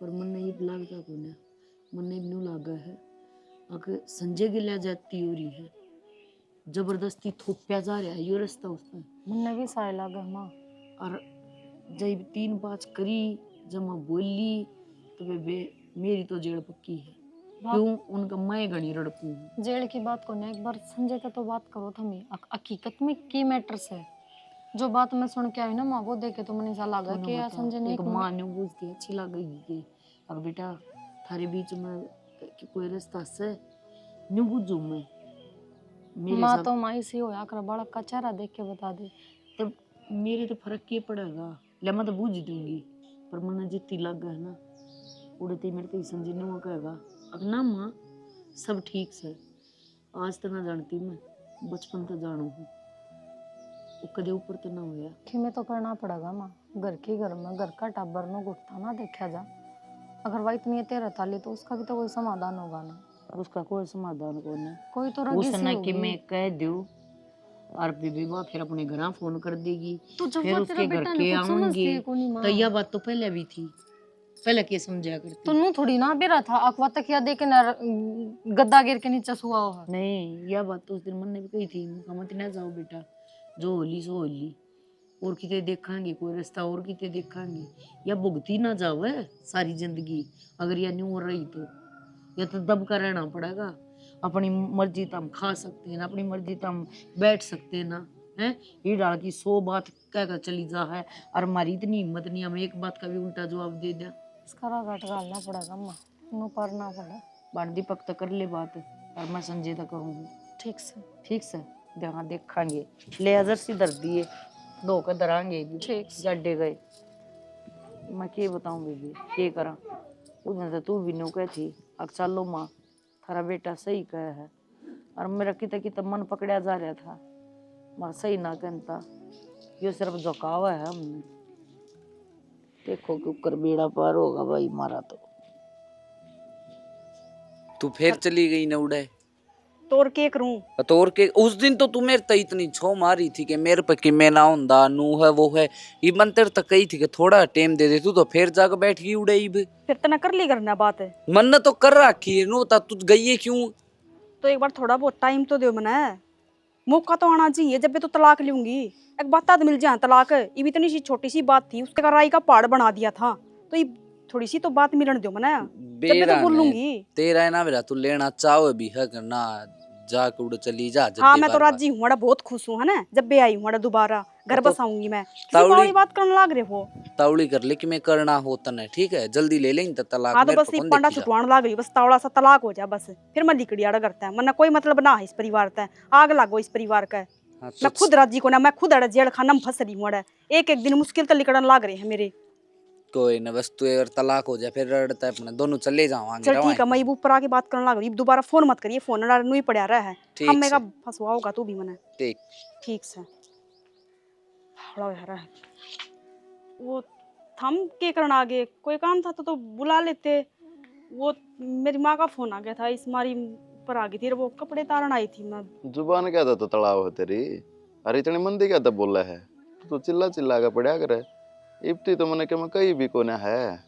पर मन ने ये लगता को ना, मन ने भी लगा है अगर संजय गिला जाती हो रही है, जबरदस्ती थोपया जा रहा है ये रास्ता उसमें। मुन्ने भी सारे लगा माँ। और जब 3-5 करी जब मैं बोली तो बेबे मेरी तो जेड़ पक्की है। क्यों उनका मैं घनी रड़पू हूँ। जेल की बात को ना एक बार संजय का तो बात करो थमी। हकीकत में की मैटर्स है जो बात मैं सुन के आई ना माँ, वो देखे तो मन ऐसा लगा कि यार संजय ने एक माँ ने बुझती अच्छी लगेगी कि अब बेटा थारे बीच में कोई रास्ता से न्यू बुझू मैं मेरे माँ साथ तो माँ इसी होया कर बड़ा का चेहरा देख के बता दे। तो मेरे तो फर्क क्या पड़ेगा, ले मैं तो बुझ दूंगी। पर मन जितनी लग है ना उड़ते मेरे तो संजय ने वो कहेगा अब ना माँ सब ठीक से। आज तो ना जानती मैं, बचपन तो जानू हूँ, वो कदे ऊपर तो ना होया। कि मैं तो करना पड़ेगा माँ, घर के घर में घर का टाबर नो घुटता ना देखा जा। अगर वह इतनी तेरह ताली तो उसका भी तो कोई समाधान होगा ना। उसका कोई समाधान को नहीं, कोई तो रगी सी उसने कि होगी। मैं कह दूं और बीबी बा फिर अपने घर फोन कर देगी, तो जब फिर वो तेरा उसके घर बेटा के ने कुछ समझती आएंगे। है को नहीं माँ। तो यह बात तो पहले भी थी, पहले क्या समझा तो करती। नू थोड़ी ना बेरा था अखवा तक या देखे ना गद्दा गिर के नीचे सुआ हुआ। नहीं यह बात तो उस दिन मन ने भी कही थी, मत ना जाओ बेटा, जो होली सो होली, और किते देखांगे कोई रास्ता और किते देखांगे, या भुगती ना जाओ है सारी जिंदगी। अगर यह न्यू हो रही तो या तो दब कर रहना पड़ेगा। अपनी मर्जी तो हम खा सकते हैं ना, अपनी मर्जी तो हम बैठ सकते हैं ना, हैं ये डाल की 100 बात कह कर चली जा है और हमारी इतनी हिम्मत नहीं हम एक बात का भी उल्टा जवाब दे दें। इसका रागट गालना पड़ेगा माँ, नू परना पड़े। बाण दीपक तो कर ले बात और मैं संजय तो करूँगी। ठीक से ठीक से जहाँ देखांगे ले अजर सी दर दिए दो के दरांगे ठीक जड्डे गए। मैं क्या बताऊं बेबी क्या करा, उसने तो तू भी नो कह थी अब चलो माँ थारा बेटा सही कह है और मेरा कितना मन पकड़ा जा रहा था, मैं सही ना कहता ये सिर्फ झुकावा है हमने। देखो कि ऊपर बेड़ा पार होगा भाई मारा तू फिर चली गई न उड़े तोर के करूं। तो और के उस दिन तो तू मेरे ते इतनी छो मारी थी कि मेरे पे कि मैं ना हुंदा नू है वो है ये मंत्र तक कही थी कि थोड़ा टाइम दे दे, तू तो फिर जाकर बैठ गई उड़े। फिर तना कर ली करना बात है मन ने तो कर रखी है नो, तू गई है क्यों? तो एक बार थोड़ा बहुत टाइम तो दो मना, मौका तो आना चाहिए। जब भी तो तलाक लूंगी एक बात तो मिल जाए तलाक, ये भी इतनी सी छोटी सी बात थी उसके राई का पहाड़ बना दिया था, तो ये थोड़ी सी तो बात मिलन दो मना, जब भी तो बोल लूंगी। तेरा है ना मेरा तू लेना चाहो भी है करना जाके उड़ चली जा। हाँ मैं तो राजी हूँ, बड़ा बहुत खुश हूँ है ना, जब भी आई हूँ दोबारा घर तो बसाऊंगी मैं। किसी को ये बात करने लग रहे हो तावड़ी कर ले कि मैं करना होता है, ठीक है जल्दी ले लेंगे तो तलाक। हाँ तो मेरे बस को ये कौन पांडा देखी जा। छुटवाने लग रही, बस तावड़ा सा तलाक हो जाए बस, फिर मैं लिकड़ी आड़ा करता है, वरना कोई मतलब ना है इस परिवार का, आग लागो इस परिवार का। हाँ, मैं खुद राजी को ना, मैं खुद अड़ा जेल खाना में फंस रही हूँ, एक एक दिन मुश्किल तो लिकड़न लग रहे हैं मेरे। कोई ना बस तू अगर तलाक हो जाए फिर रड़ता है अपने दोनों चले जाओ। चल ठीक है, मैं ऊपर आके बात करने लग रही, दोबारा फोन मत करिए, फोन नू ही पड़ा रहा है, हम मेरा फंसवा होगा तू भी मने। ठीक ठीक से हड़ो यार वो थम के करना आगे कोई काम था तो बुला लेते। वो मेरी माँ का फोन आ गया था, इस मारी पर आ गई थी, वो कपड़े तारन आई थी मैं। जुबान क्या था तो तड़ाव है तेरी, अरे इतनी मंदी क्या था बोला है तो चिल्ला चिल्ला के पड़ा करे। इब्ती तो मैंने क्या कहीं भी कोने है,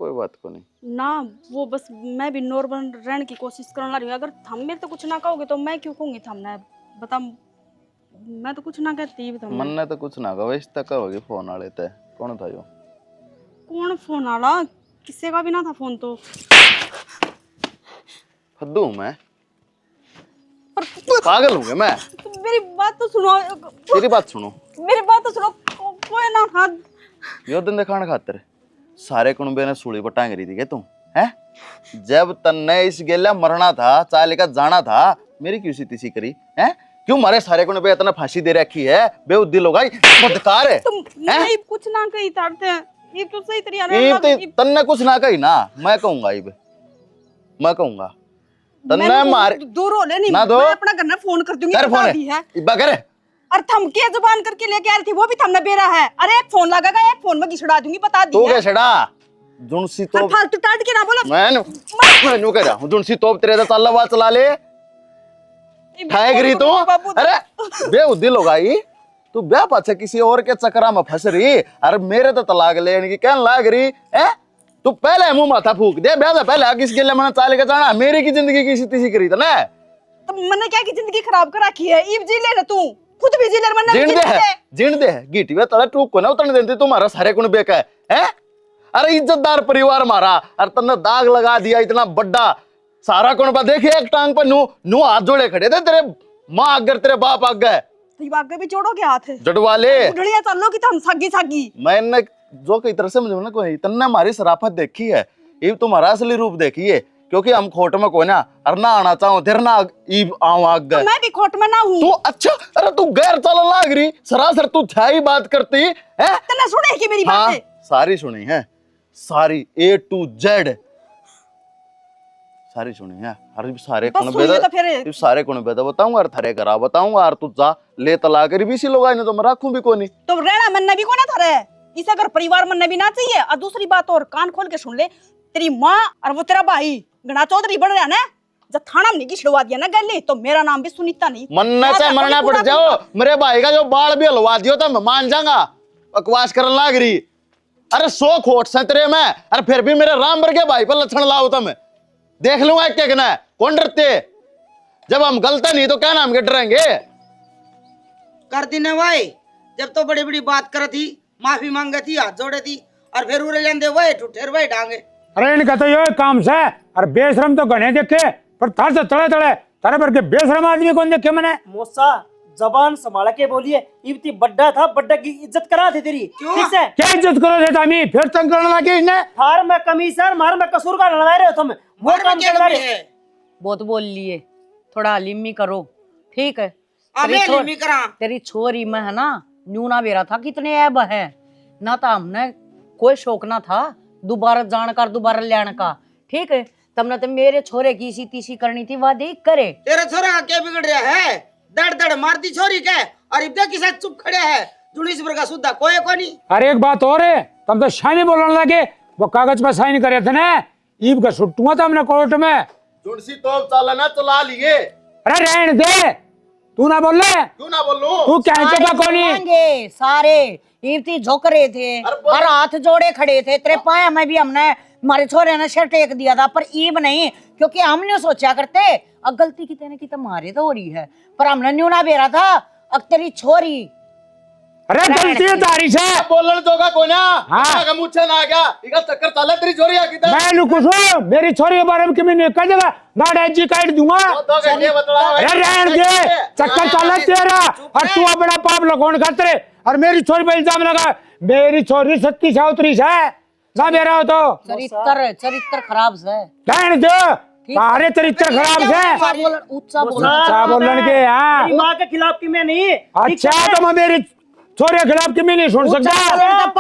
कोई बात को नहीं ना, वो बस मैं भी नॉर्मल रहने की कोशिश करने रही हूँ। अगर थम मेरे तो कुछ ना कहोगे तो मैं क्यों कहूँगी थमने, बता मैं तो कुछ ना कहती मन ने तो कुछ ना कहा, इस तक होगी फोन वाले ते कौन था यो? कौन फोन वाला, किसी का भी ना था फोन तो। फद्दू हूँ मैं, पागल हूँ मैं। मेरी बात तो सुनो, तेरी बात सुनो, मेरी बात तो सुनो, कोई ना था यो दिन दिखाने खातिर सारे कुनबे ने सूली पर टांग रही थी क्या तुम है? जब तन्ने इस गेला मरना था चाय लेकर जाना था, मेरी क्यों सी तीसी करी है? क्यों मारे सारे कुनबे इतना फांसी दे रखी है, बेउद्दी लोग आई बदकार है। तुम नहीं कुछ ना कही तारते हैं, ये क्यों सही तरीका तन्ने कुछ ना कही ना, मैं कहूंगा इब मैं कहूंगा तन्ने मारे दूर हो ले नहीं, ना दो, मैं अपना घर में फोन कर दूंगी, कर बता फोन दी है। इब्बा करे और थम के जुबान करके लेके आ रही थी, वो भी थमने बेरा है। अरे एक फोन लगेगा, एक फोन में घिसड़ा दूंगी, बता दी तू क्या छड़ा जुनसी तो फालतू टाट के ना बोलो। मैं नु कह रहा हूं जुनसी तोप तेरे तो चल चला ले ठाएगरी तो। अरे बेउद्दी लोग आई तू ब्याह पाछे किसी और के चक्करा में फंस रही। अरे मेरे तो तलाक लेने की कहने लाग रही है। तू पहले मुंह माथा फूक दे, ब्याह से पहले किसके लिए मैंने चाल के जाना, मेरी की जिंदगी किसी तीसी करी था ना। तो मैंने क्या की जिंदगी खराब कर रखी है, इब जी ले रे तू खुद भी जी ले, मैंने जीण दे गीटी में तले टूक को ना उतरने देती, तुम्हारा सारे कुण बेका है। अरे इज्जतदार परिवार मारा, अरे तुमने दाग लगा दिया इतना बड़ा सारा कुण पर। देखिए एक टांग पर नू हाथ जोड़े खड़े थे, तेरे माँ अगर तेरे बाप आगे तो आगे भी जोड़ोगे हाथ जड़वा ले। उड़िया चलो कि तुम सागी सागी। मैंने जो कई तरह से मुझे ना कोई तन्ने हमारी शराफत देखी है, ये तुम्हारा असली रूप देखी है, क्योंकि हम खोट में कोई ना अरे ना आना चाहूं तेरे ना ईब आऊं आग। मैं भी खोट में ना हूँ। तू अच्छा, अरे तू गैर चलन लाग रही, सरासर तू था ही बात करती है। तूने सुने कि मेरी हाँ, बातें? सारी सुनी है, सारी A to Z सारी सुनी है। अरे सारे बस कौन सुनिए बेदा, तो फिर। सारे कौन बेदा बताऊंगा, और थारे करा बताऊंगा, और तू जा ले तलाक करी भी सी लोग आए ना तो मैं रखूं भी कोनी। तो रहना मन भी को ना था रे, इसे अगर परिवार मन भी ना चाहिए। और दूसरी बात और कान खोल के सुन ले, तेरी माँ और वो तेरा भाई गणा चौधरी बढ़ रहा ना, जब थाना में नहीं छिड़वा दिया ना गली, तो मेरा नाम भी सुनीता नहीं। मरना से मरना पड़ जाओ, मेरे भाई का जो बाल भी हलवा दियो तो मैं मान जाऊंगा। बकवास करने लाग रही, अरे 100 खोट से तेरे में, अरे फिर भी मेरे राम बर के भाई पर लक्षण लाओ तो मैं देख लूंगा क्या कहना है। कौन डरते, जब हम गलत नहीं तो क्या नाम के डरेंगे। कर दी ना भाई, जब तो बड़ी बड़ी बात कर थी, माफी मांगे थी, हाथ जोड़े थी, और फिर उड़े जाते वही ठुठेर वही डांगे। अरे इनका तो ये काम से, अरे बेशरम तो गणे देखे, पर थार से तड़े तड़े तारे पर के बेशरम आदमी कौन देखे मैंने। मोसा जबान संभाल के बोलिए, इतनी बड्डा था, बड्डा की इज्जत करा थे तेरी, ठीक है? क्या इज्जत करो थे तामी, फिर तंग करने लगे इसने। थार में कमीशन, मार में कसूर का लड़ा रहे हो तुम, वो काम कर रहे हो। बहुत बोल लिए, थोड़ा लिम्मी करो, ठीक है? अबे लिम्मी करा। तेरी छोरी में है ना न्यूना बेरा था कितने ऐब है ना, तो हमने कोई शौक ना था दोबारा जानकार दोबारा लेने का, ठीक है? तुमने तो मेरे छोरे की इसी तीसी करनी थी, वादे करे। तेरे छोरा का क्या बिगड़ रहा है? दड़ दड़ मारती छोरी के, और इब्दे के साथ चुप खड़े है, जुनिस पर का सुद्धा कोई कोनी। अरे एक बात और है, तुम तो शानी बोलने लगे, वो कागज पर साइन करे थे ना, ईब का छुट्टुआ था हमने कोर्ट में। जुड़सी तो चालना चला लिए। अरे रहने दे, तू ना बोल रहे, क्यों ना बोलूं? तू क्या चुका कोनी। सारे इवती झोंक रहे थे और हाथ जोड़े खड़े थे, तेरे पाया में भी हमने हमारे छोरे ने सिर टेक दिया था, पर ईब नहीं, क्योंकि हमने सोचा करते अब गलती की तेने की तो मारे तो हो रही है, पर हमने न्यूना बेरा था अब तेरी छोरी। अरे गलती है तारी से, बोलन जोगा कोना। हाँ। का मुझे ना आ गया, इका चक्कर चला तेरी छोरी आ गई। मैं नु कुछ हो, मेरी छोरी के बारे में कि मैं कह देगा ना जी काट दूंगा। 2 घंटे बतला। अरे रहन दे, चक्कर चला तेरा, और तू अपना पाप लगोन खातरे, और मेरी छोरी पे इल्जाम लगा। मेरी छोरी 37 साउतरी है ना, मेरा हो तो चरित्र खराब से रहन दे, सारे चरित्र खराब से। ऊंचा बोलन के हाँ, तेरी माँ के खिलाफ की मैं नहीं। अच्छा तो मैं मेरी छोरे के खिलाफ की मैं नहीं सुन सकता।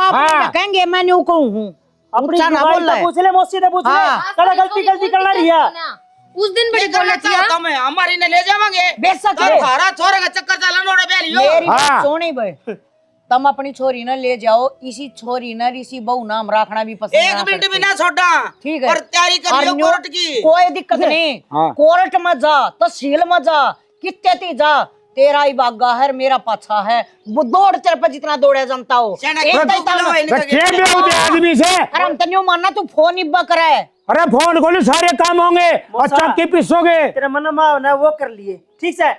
हाँ। कहेंगे मैं न्यू कहूँ हूँ, अपनी ऊंचा ना जुबान बोल तो रहा पूछ ले, मौसी से पूछ ले, हाँ। साला गलती करना रही है। उस दिन बड़ी बोला थी चाहता मैं, हमारी ने ले जावांगे बेशक तो ले। थारा छोरे का चक्कर चला नोड़े पे लियो। मेरी बात हाँ। सुनी भाई, तुम अपनी छोरी न ले जाओ, इसी छोरी न इसी बहू नाम रखना भी पसंद एक ना मिनट करते। भी ना छोड़ा, ठीक है। और तैयारी कर और लियो न्यू- कोर्ट की। कोई दिक्कत नहीं, हाँ। कोर्ट में जा, तहसील में जा, कितने ती जा, तेरा ही बागा है मेरा पाछा है, वो दौड़ तेरे पे जितना दौड़े जनता हो। सेना एक के तो दो किलो है, इनका क्या बेहूदे आदमी से। अरे हम तो न्यू मानना तू फोन इब्बा करे। अरे फोन खोले सारे काम होंगे और चक्की पिसोगे। तेरा मन में वो कर लिए, ठीक है?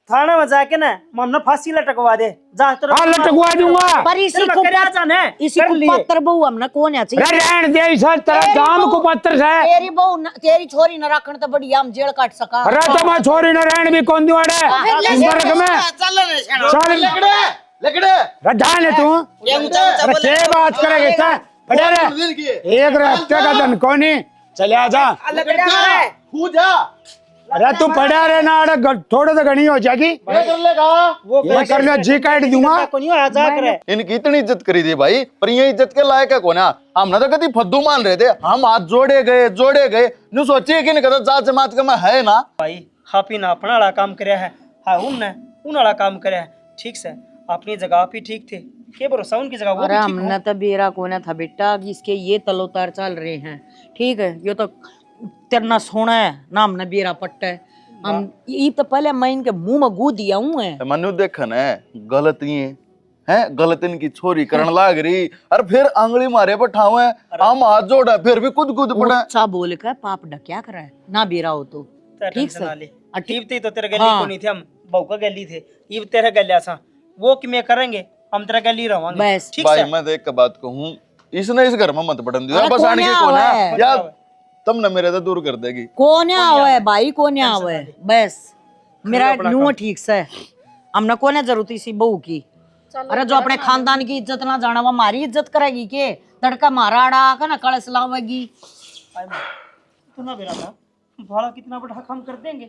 थाना में जाके ना हमने फांसी लटकवा दे, जा तेरा हाँ लटकवा दूंगा। पर इसी तेरे को बकरे आ जाने, इसी कर को लिए। पत्थर बहू हमने कौन है चाहिए। अरे रहन दे, इस तेरा तेरी दाम बहू- को पत्थर से। तेरी बहू तेरी छोरी न रखन तो बढ़िया हम जेल काट सका। अरे तो मैं छोरी न रहन भी कौन दुआड़े नरक में चल रे सेना। चल लगड़े रजान है तू। ये ऊंचा ऊंचा अरे बोले। क्या बात करेगा इतना बड़े रे, एक हफ्ते का दिन कोनी चले आजा। लगड़ा है। तू जा, अरे तू पड़ा रे ना, अरे थोड़े तो घनी हो जाएगी, मैं कर लेगा। वो मैं कर लिया जी काट दूंगा। को नहीं आ जा करे। इनकी इतनी इज्जत करी थी भाई, पर ये इज्जत के लायक है कोना। हमने तो कभी फद्दू मान रहे थे, हम हाथ जोड़े गए नु सोचिए कि नहीं जात जमात का मैं है ना भाई हापी ना अपना वाला काम करे है, हाँ उन वाला काम करे है, ठीक से अपनी जगह आप ही ठीक थे, के भरोसा उनकी जगह वो अरे भी ठीक हमने तो बेरा कोना था बेटा कि इसके ये तलोतार चल रहे हैं, ठीक है? ये तो तेरना सोना है ना, हमने बेरा पट्टा है, हम ये तो पहले मैं इनके मुंह में गू दिया हूँ है मनु देखन है गलत ही है गलत इनकी छोरी करण लाग रही और फिर आंगली मारे बैठाओ है हम हाथ जोड़ा फिर भी कुद कुद पड़ा ऊंचा बोल कर पाप ढक्या करा है ना बेरा हो तो ठीक से अटीब थी तो तेरे गली को नहीं थे, हम बहू का गली थे, ये तेरे गलिया सा वो कि मैं करेंगे, हम तेरा गली रवांगे बस ठीक भाई से। मैं देख के बात कहूँ इसने इस घर में मत पड़न दिया अरे बस आने कौन की कौन आवा है है? यार तुम ना मेरे तो दूर कर देगी कौन आवे भाई कौन आवे बस मेरा नुआ ठीक से हमने कोने जरूरत इसी बहू की। अरे जो अपने खानदान की इज्जत ना जाना वो हमारी इज्जत करेगी के तड़का मारा अड़ा का ना कलश लावेगी। इतना बेरा था भाड़ा कितना बड़ा हम कर देंगे,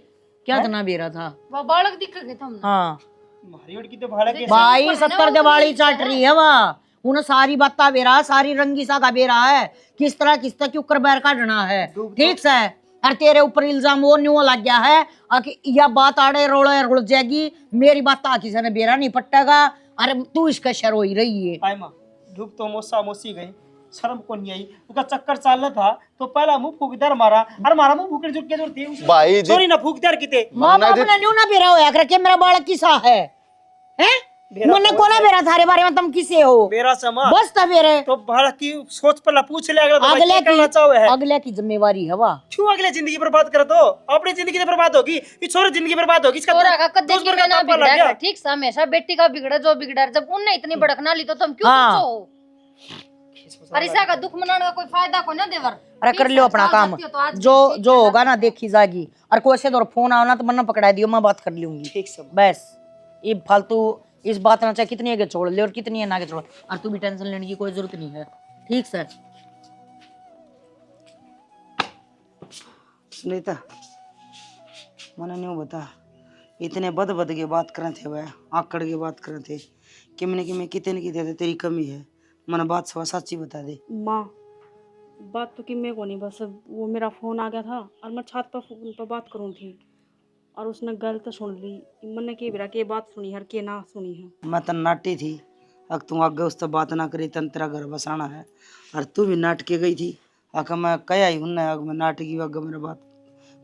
क्या तना बेरा था वो बालक दिख गए थे हमने। हाँ हमारी ओर की तो भाड़ा के भाई 70 दिवाली चाट रही है वह उन्हें सारी बात बेरा सारी रंगी सा का बेरा है किस तरह क्यों कर बैर काटना है ठीक से। और तेरे ऊपर इल्जाम वो न्यू लग गया है कि यह बात आड़े रोड़े रुड़ जाएगी मेरी बात किसी ने बेरा नहीं पट्टेगा। अरे तू इसका शर हो ही रही है भाई माँ धूप तो मोसा मोसी गई शर्म को नहीं आई, उसका चक्कर चाल रहा था तो पहला मुंह फूकदार मारा और मारा मुंह फूकने जुट के जोर थे भाई जी सॉरी ना फूकदार किते माँ बाप ने न्यू ना बेरा होया करके मेरा बालक किसा है मैंने कोना बेरा थारे बारे में तुम किसे हो मेरा समा बस तबेरे तो भाड़ा की सोच पर पूछ ले अगला अगले भाई करना चाहे है अगले की जिम्मेवारी है वाह क्यों अगले जिंदगी बर्बाद कर दो, अपनी जिंदगी तो बर्बाद होगी, ये छोरी जिंदगी बर्बाद होगी, इसका तोरा का कद्दे दोस्त की का ना तापा लग बिगड़ा गया। है, ठीक से हमेशा बेटी का बिगड़ा जो बिगड़ा है। जब उनने इतनी भड़कना ली तो तुम क्यों हाँ। सोचो। और इसका दुख मनाने का कोई फायदा कोई ना देवर। अरे कर लियो अपना काम जो होगा ना देखी जाएगी। और कोई से फोन आओ ना तो मन्ना पकड़ा दियो मैं बात कर लूंगी ठीक सब बस ये फालतू इस बात ना चाहे कितनी आगे छोड़ ले और कितनी है ना आगे छोड़ और तू भी टेंशन लेने की कोई जरूरत नहीं है ठीक सर। सुनीता मैंने नहीं बता इतने बद बद के बात करे थे वह आकड़ के बात करे थे कि मैंने कितने की थे तेरी कमी है मैंने बात सवा सच्ची बता दे। माँ बात तो कि मैं को नहीं बस वो मेरा फ़ोन आ गया था और मैं छत पर फ़ोन पर बात करूँ थी और उसने गलत सुन ली। मैंने के बेरा के बात सुनी हर के ना सुनी है। मैं तन नाटी थी अग तू आगे उससे बात ना करी तन तेरा घर बसाना है और तू भी नाट के गई थी आके मैं कह आई हूँ अग मैं नाट की अग मेरा बात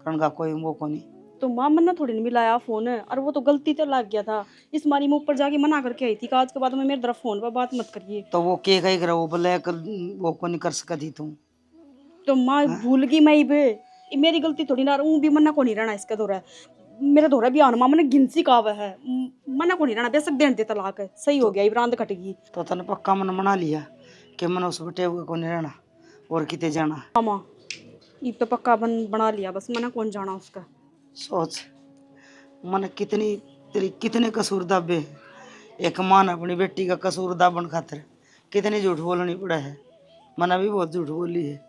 करने का कोई वो को नहीं। तो माँ मैंने थोड़ी नहीं मिलाया फ़ोन और वो तो गलती तो लग गया था इस मारी मैं ऊपर जाके मना करके आई थी कि आज के बाद में मेरे तरफ फ़ोन पर बात मत करिए। तो वो के कही कर वो बोले वो को नहीं कर सकती तू तो माँ भूल गई मैं भी मेरी गलती थोड़ी ना भी मना को नहीं रहना इसका दौरा मेरा दौरा भी आना मैंने गिनसी का है मना को नहीं रहना बेशक देन दे तलाक है सही हो गया इब्रांत कट गई। तो तने पक्का मन बना लिया कि मन उस बटे हुए को नहीं रहना और किते जाना। हाँ माँ ये तो पक्का बना लिया बस मना कौन जाना उसका। सोच मन कितनी तेरी कितने कसूर दाबे एक मां अपनी बेटी का कसूर दाबन खातिर कितनी झूठ बोलनी पड़ा है। मना भी बहुत झूठ बोली है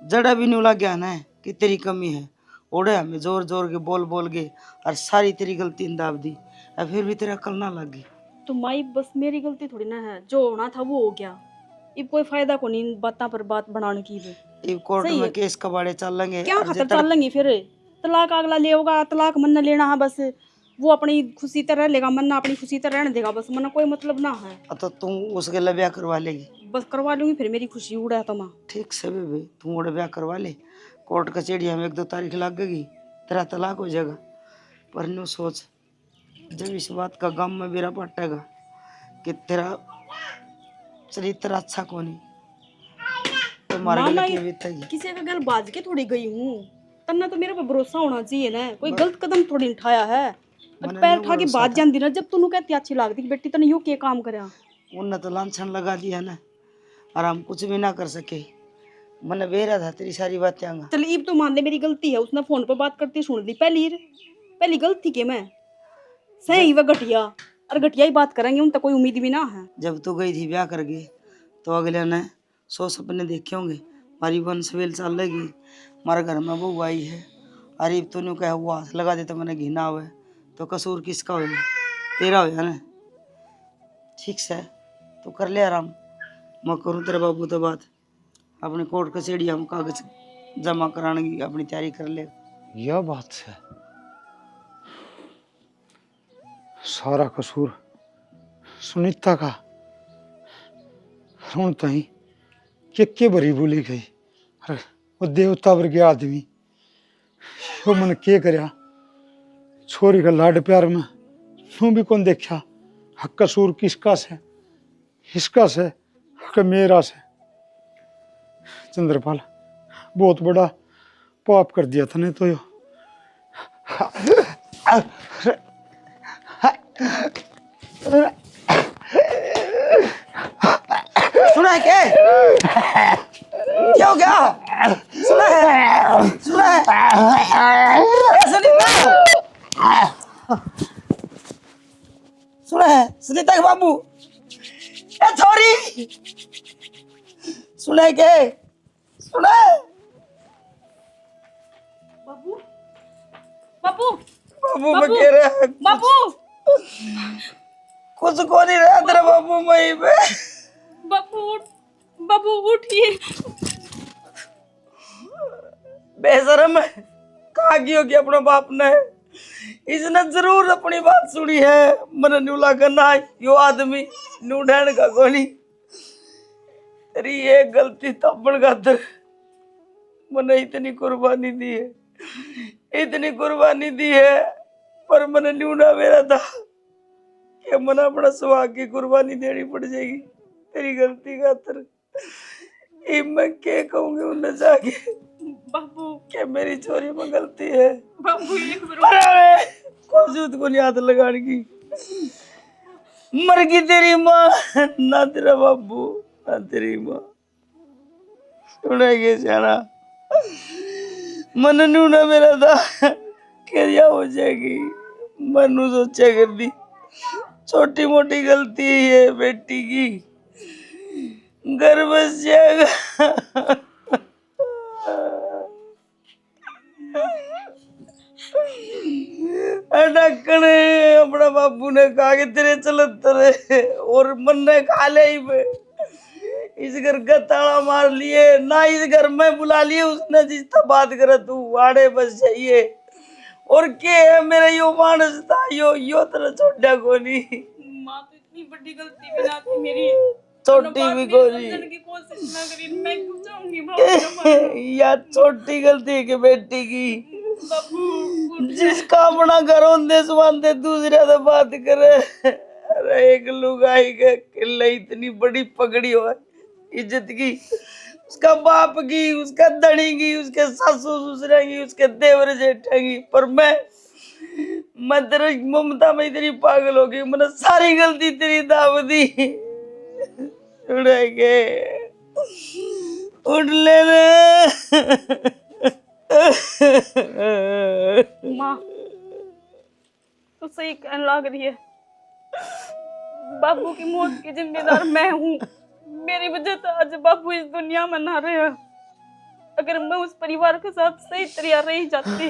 जड़ा भी नहीं लग गया ना कि तेरी कमी है ओढ़े हमें जोर जोर के बोल के और सारी तेरी गलती दाब दी और फिर भी तेरा कल ना लग गई। तो माई बस मेरी गलती थोड़ी ना है जो होना था वो हो गया अब कोई फायदा को नहीं बातों पर बात बनाने की भी। ये कोर्ट में केस कबाड़े चल लेंगे क्या खातर चल लेंगे फिर तलाक अगला ले होगा तलाक मन लेना है बस वो अपनी खुशी तरह लेगा मन अपनी खुशी तरह रहने देगा बस मन कोई मतलब ना है। तो तू उसके लिए ब्याह करवा लेगी बस करवा लूंगी फिर मेरी खुशी उड़ा तो माँ ठीक से बेबे तू ओढ़े ब्याह करवा ले कोर्ट कचहरी में 1-2 तारीख लग गई तेरा तलाक हो जाएगा। पर न्यू सोच जब इस बात का गम में मेरा पटेगा कि तेरा चरित्र अच्छा को नहीं तो मारे गले बीतेगी। किसी का घर बाज के थोड़ी गई हूँ तन्ना तो मेरे पर भरोसा होना चाहिए ना कोई गलत कदम थोड़ी उठाया है पैर उठा के बात जानती ना जब तू कहती अच्छी लगती बेटी तने यू के काम करे उनने तो लांछन लगा दिया ना और हम कुछ भी ना कर सके मन बेरा था तेरी सारी बातें आंगा। चल ईब तो मान ले मेरी गलती है उसने फोन पर बात करती सुन ली पहली गलती के मैं सही वह घटिया और घटिया ही बात करेंगे उन तक कोई उम्मीद भी ना है। जब तू गई थी ब्याह कर गए तो अगले ने 100 सपने देखे होंगे हमारी वंशवेल चल लगी हमारे घर में बहू आई है अरे तूने कहा वो हाथ लगा दे तो मैंने घिना हुआ तो कसूर किसका हो तेरा हो ना। ठीक से तो कर ले आराम मैं करूँ तेरे बाबू तो बात अपने कोर्ट कचहरी हम कागज जमा कराने की अपनी तैयारी कर ले। यह बात है सारा कसूर सुनीता का रण तही के भरी बोली गई। अरे वो देवता वर्ग आदमी वो मन के करया छोरी का लाड प्यार में तू भी कौन देखा हक कसूर किसका से, इसका से कि मेरा से। चंद्रपाल बहुत बड़ा पाप कर दिया था ने तो यो। सुना है क्या हो गया? सुना है? सुना है? सुनीता, सुना है? सुनीता के बाबू, ए छोरी, सुना है क्या? सुना है? बाबू बाबू बाबू मैं कह रहा बाबू कुछ को नहीं रहा तेरा बाबू वहीं पे। बाबू उठिए। बेशरम है, कहा की होगी अपना बाप ने? इसने जरूर अपनी बात सुनी है। मन न्यूला करना यो आदमी न्यू ढैंड का कोनी। तेरी ये गलती तब्बड़ खातर मैंने इतनी कुर्बानी दी है, इतनी कुर्बानी दी है, पर मैंने न्यू ना मेरा था कि मन अपना सुहाग की कुर्बानी देनी पड़ जाएगी तेरी गलती खातर। मैं क्या कहूंगी उन्हें जाके बाबू कि मेरी चोरी में गलती है। बाबू एक बार को नहीं हाथ लगाने की। मर गई तेरी माँ, ना तेरा बाबू ना तेरी माँ। सुनेगे जाना मन नू ना मेरा था क्या हो जाएगी। मनु सोचा कर दी छोटी मोटी गलती है बेटी की, घर बस जाएगा। ढक्कन अपना बाबू ने कहा कि तेरे चलते और मन ने खा ले ही पे। इस घर का ताला मार लिए ना, इस घर में बुला लिए उसने जिसका बात करे तू वाड़े बस जाइए। और के है मेरा यो मानस था यो तेरा छोटा कोनी। माँ तो इतनी बड़ी गलती भी ना थी मेरी, छोटी भी कोनी की कोशिश ना करी। मैं क्यों जाऊंगी बाबू? या छोटी गलती है कि बेटी की। बाबू जिसका अपना घर होंदे सुबह दूसरे से बात करे। अरे एक लुगाई के किले इतनी बड़ी पगड़ी हो इज्जत की, उसका बाप की, उसका धनी की, उसके सासू ससुरा की, उसके देवर जेठा की। पर मैं तेरे ममता में इतनी पागल हो गई, मैंने सारी गलती तेरी दाव दी। उड़ेगे उड़ लेना। माँ तो सही कहने लग रही है। बाबू की मौत की जिम्मेदार मैं हूँ। मेरी वजह से आज बाबू इस दुनिया में ना रहे। अगर मैं उस परिवार के साथ सही तरह रही जाती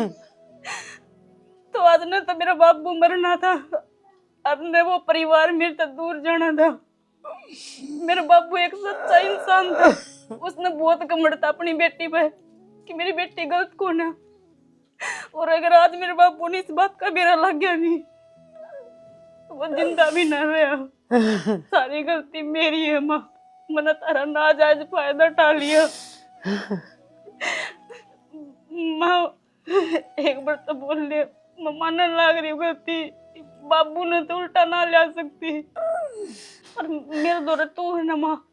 तो आज न तो मेरा बाबू मरना था और न वो परिवार मेरे से दूर जाना था। मेरा बाबू एक सच्चा इंसान था। उसने बहुत घमंड था अपनी बेटी पे कि मेरी बेटी गलत कौन है। और अगर आज मेरे बापू ने इस बात का बेरा लग गया नहीं तो वो जिंदा भी न रहा। सारी गलती मेरी है माँ। मैंने तारा नाजायज फायदा उठा लिया। माँ एक बार तो बोल ले, मैं मानने लग रही हूँ गलती। बाबू ने तो उल्टा ना ले सकती। और मेरे दौरे तू है ना माँ,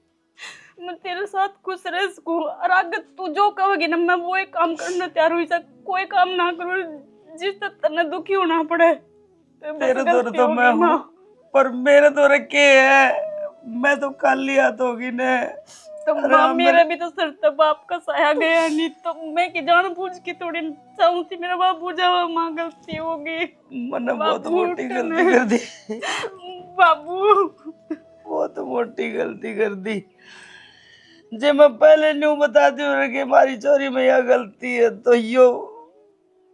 मैं तेरे साथ खुश रह सकूं। और अगर तू जो कहोगी ना मैं वो एक काम करना तैयार हुई। कोई काम ना करूं जिससे तन्ने दुखी होना पड़े। तेरे दौरे तो मैं हूँ, पर मेरे दौरे के है। मैं तो खाली हाथ होगी ने। तो माँ मेरा भी तो सर तब बाप का साया गया नहीं तो मैं की जान पूछ के थोड़ी चाहूँ थी मेरा बाबू जाओ। माँ गलती होगी। मैंने बहुत मोटी गलती कर दी बाबू, बहुत मोटी गलती कर दी। जे मैं पहले न्यू बताती हूँ कि हमारी चोरी में यह गलती है तो यो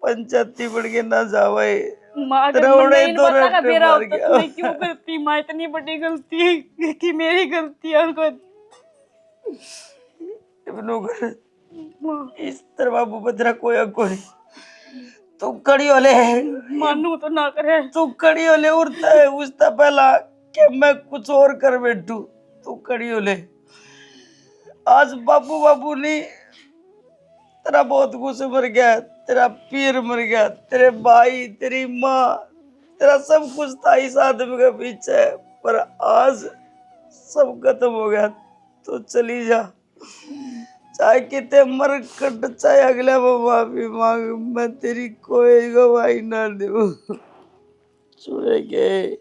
पंचायती बढ़ के ना जावे। माँ अगर मैं नहीं पता का मेरा होता तो मैं क्यों करती। माँ इतनी बड़ी गलती कि मेरी गलती है। इस तरह बाबू बदरा कोई अको नहीं। तू कड़ी होले मानू तो ना करे। तू कड़ी होले उड़ता है उसका पहला कि मैं कुछ और कर बैठू। तू कड़ी होले आज बाबू बाबू नहीं तेरा बहुत कुछ मर गया, तेरा पीर मर गया, तेरे भाई, तेरी माँ, तेरा सब कुछ था इस आदमी के पीछे, पर आज सब खत्म हो गया। तो चली जा, चाहे कितने मर कट, चाहे अगले वो माफी मांग, मैं तेरी कोई गवाही ना दूं। छुएंगे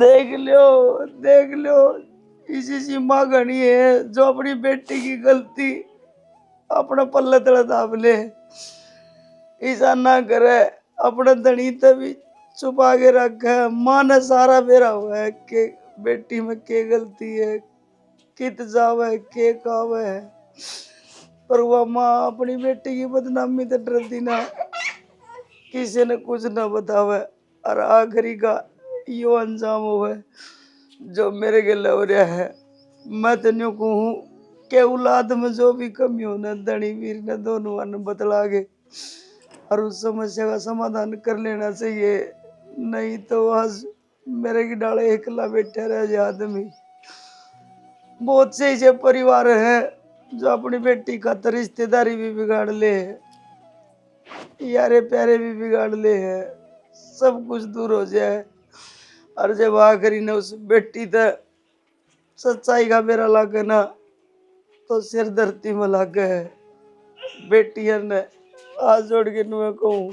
देख लो, इसी सी माँ घनी है जो अपनी बेटी की गलती अपना पल्ले तले दाब ले, ऐसा ना करे। अपना धनी तभी छुपा के रखा है। माँ ने सारा बेरा हुआ है कि बेटी में के गलती है, कित जावे के कावे है, पर वह माँ अपनी बेटी की बदनामी तो डरती ना, किसी ने कुछ ना बतावे, और आखिरी का यो अंजाम हुआ जो मेरे गले हो रहा है। मैं तो न्यू कहूँ कि औलाद में जो भी कमी हो ना, धनी वीर ने दोनों ने बतला के और उस समस्या का समाधान कर लेना चाहिए, नहीं तो आज मेरे की डाले एकला बैठे रह जाए आदमी। बहुत से ऐसे परिवार हैं जो अपनी बेटी का तो रिश्तेदारी भी बिगाड़ ले, यारे प्यारे भी बिगाड़ ले है, सब कुछ दूर हो जाए, और जब आखिरी ने उस बेटी तक सच्चाई का बेरा लागे ना, तो सिर धरती में लागे है। बेटियां ने हाथ जोड़ के मैं कहूँ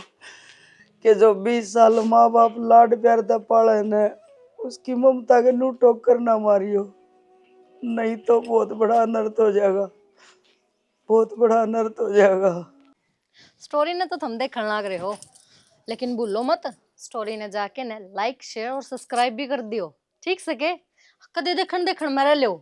कि जो 20 साल माँ बाप लाड प्यार था पाले ने, उसकी ममता के नू टोकर ना मारियो, नहीं तो बहुत बड़ा अनर्थ हो जाएगा, बहुत बड़ा अनर्थ हो जाएगा। स्टोरी ने तो थम देखने लग रहे हो, लेकिन भूलो मत स्टोरी ने जाके ने लाइक शेयर और सब्सक्राइब भी कर दियो, ठीक सके कदे देखन देखन में रह लो।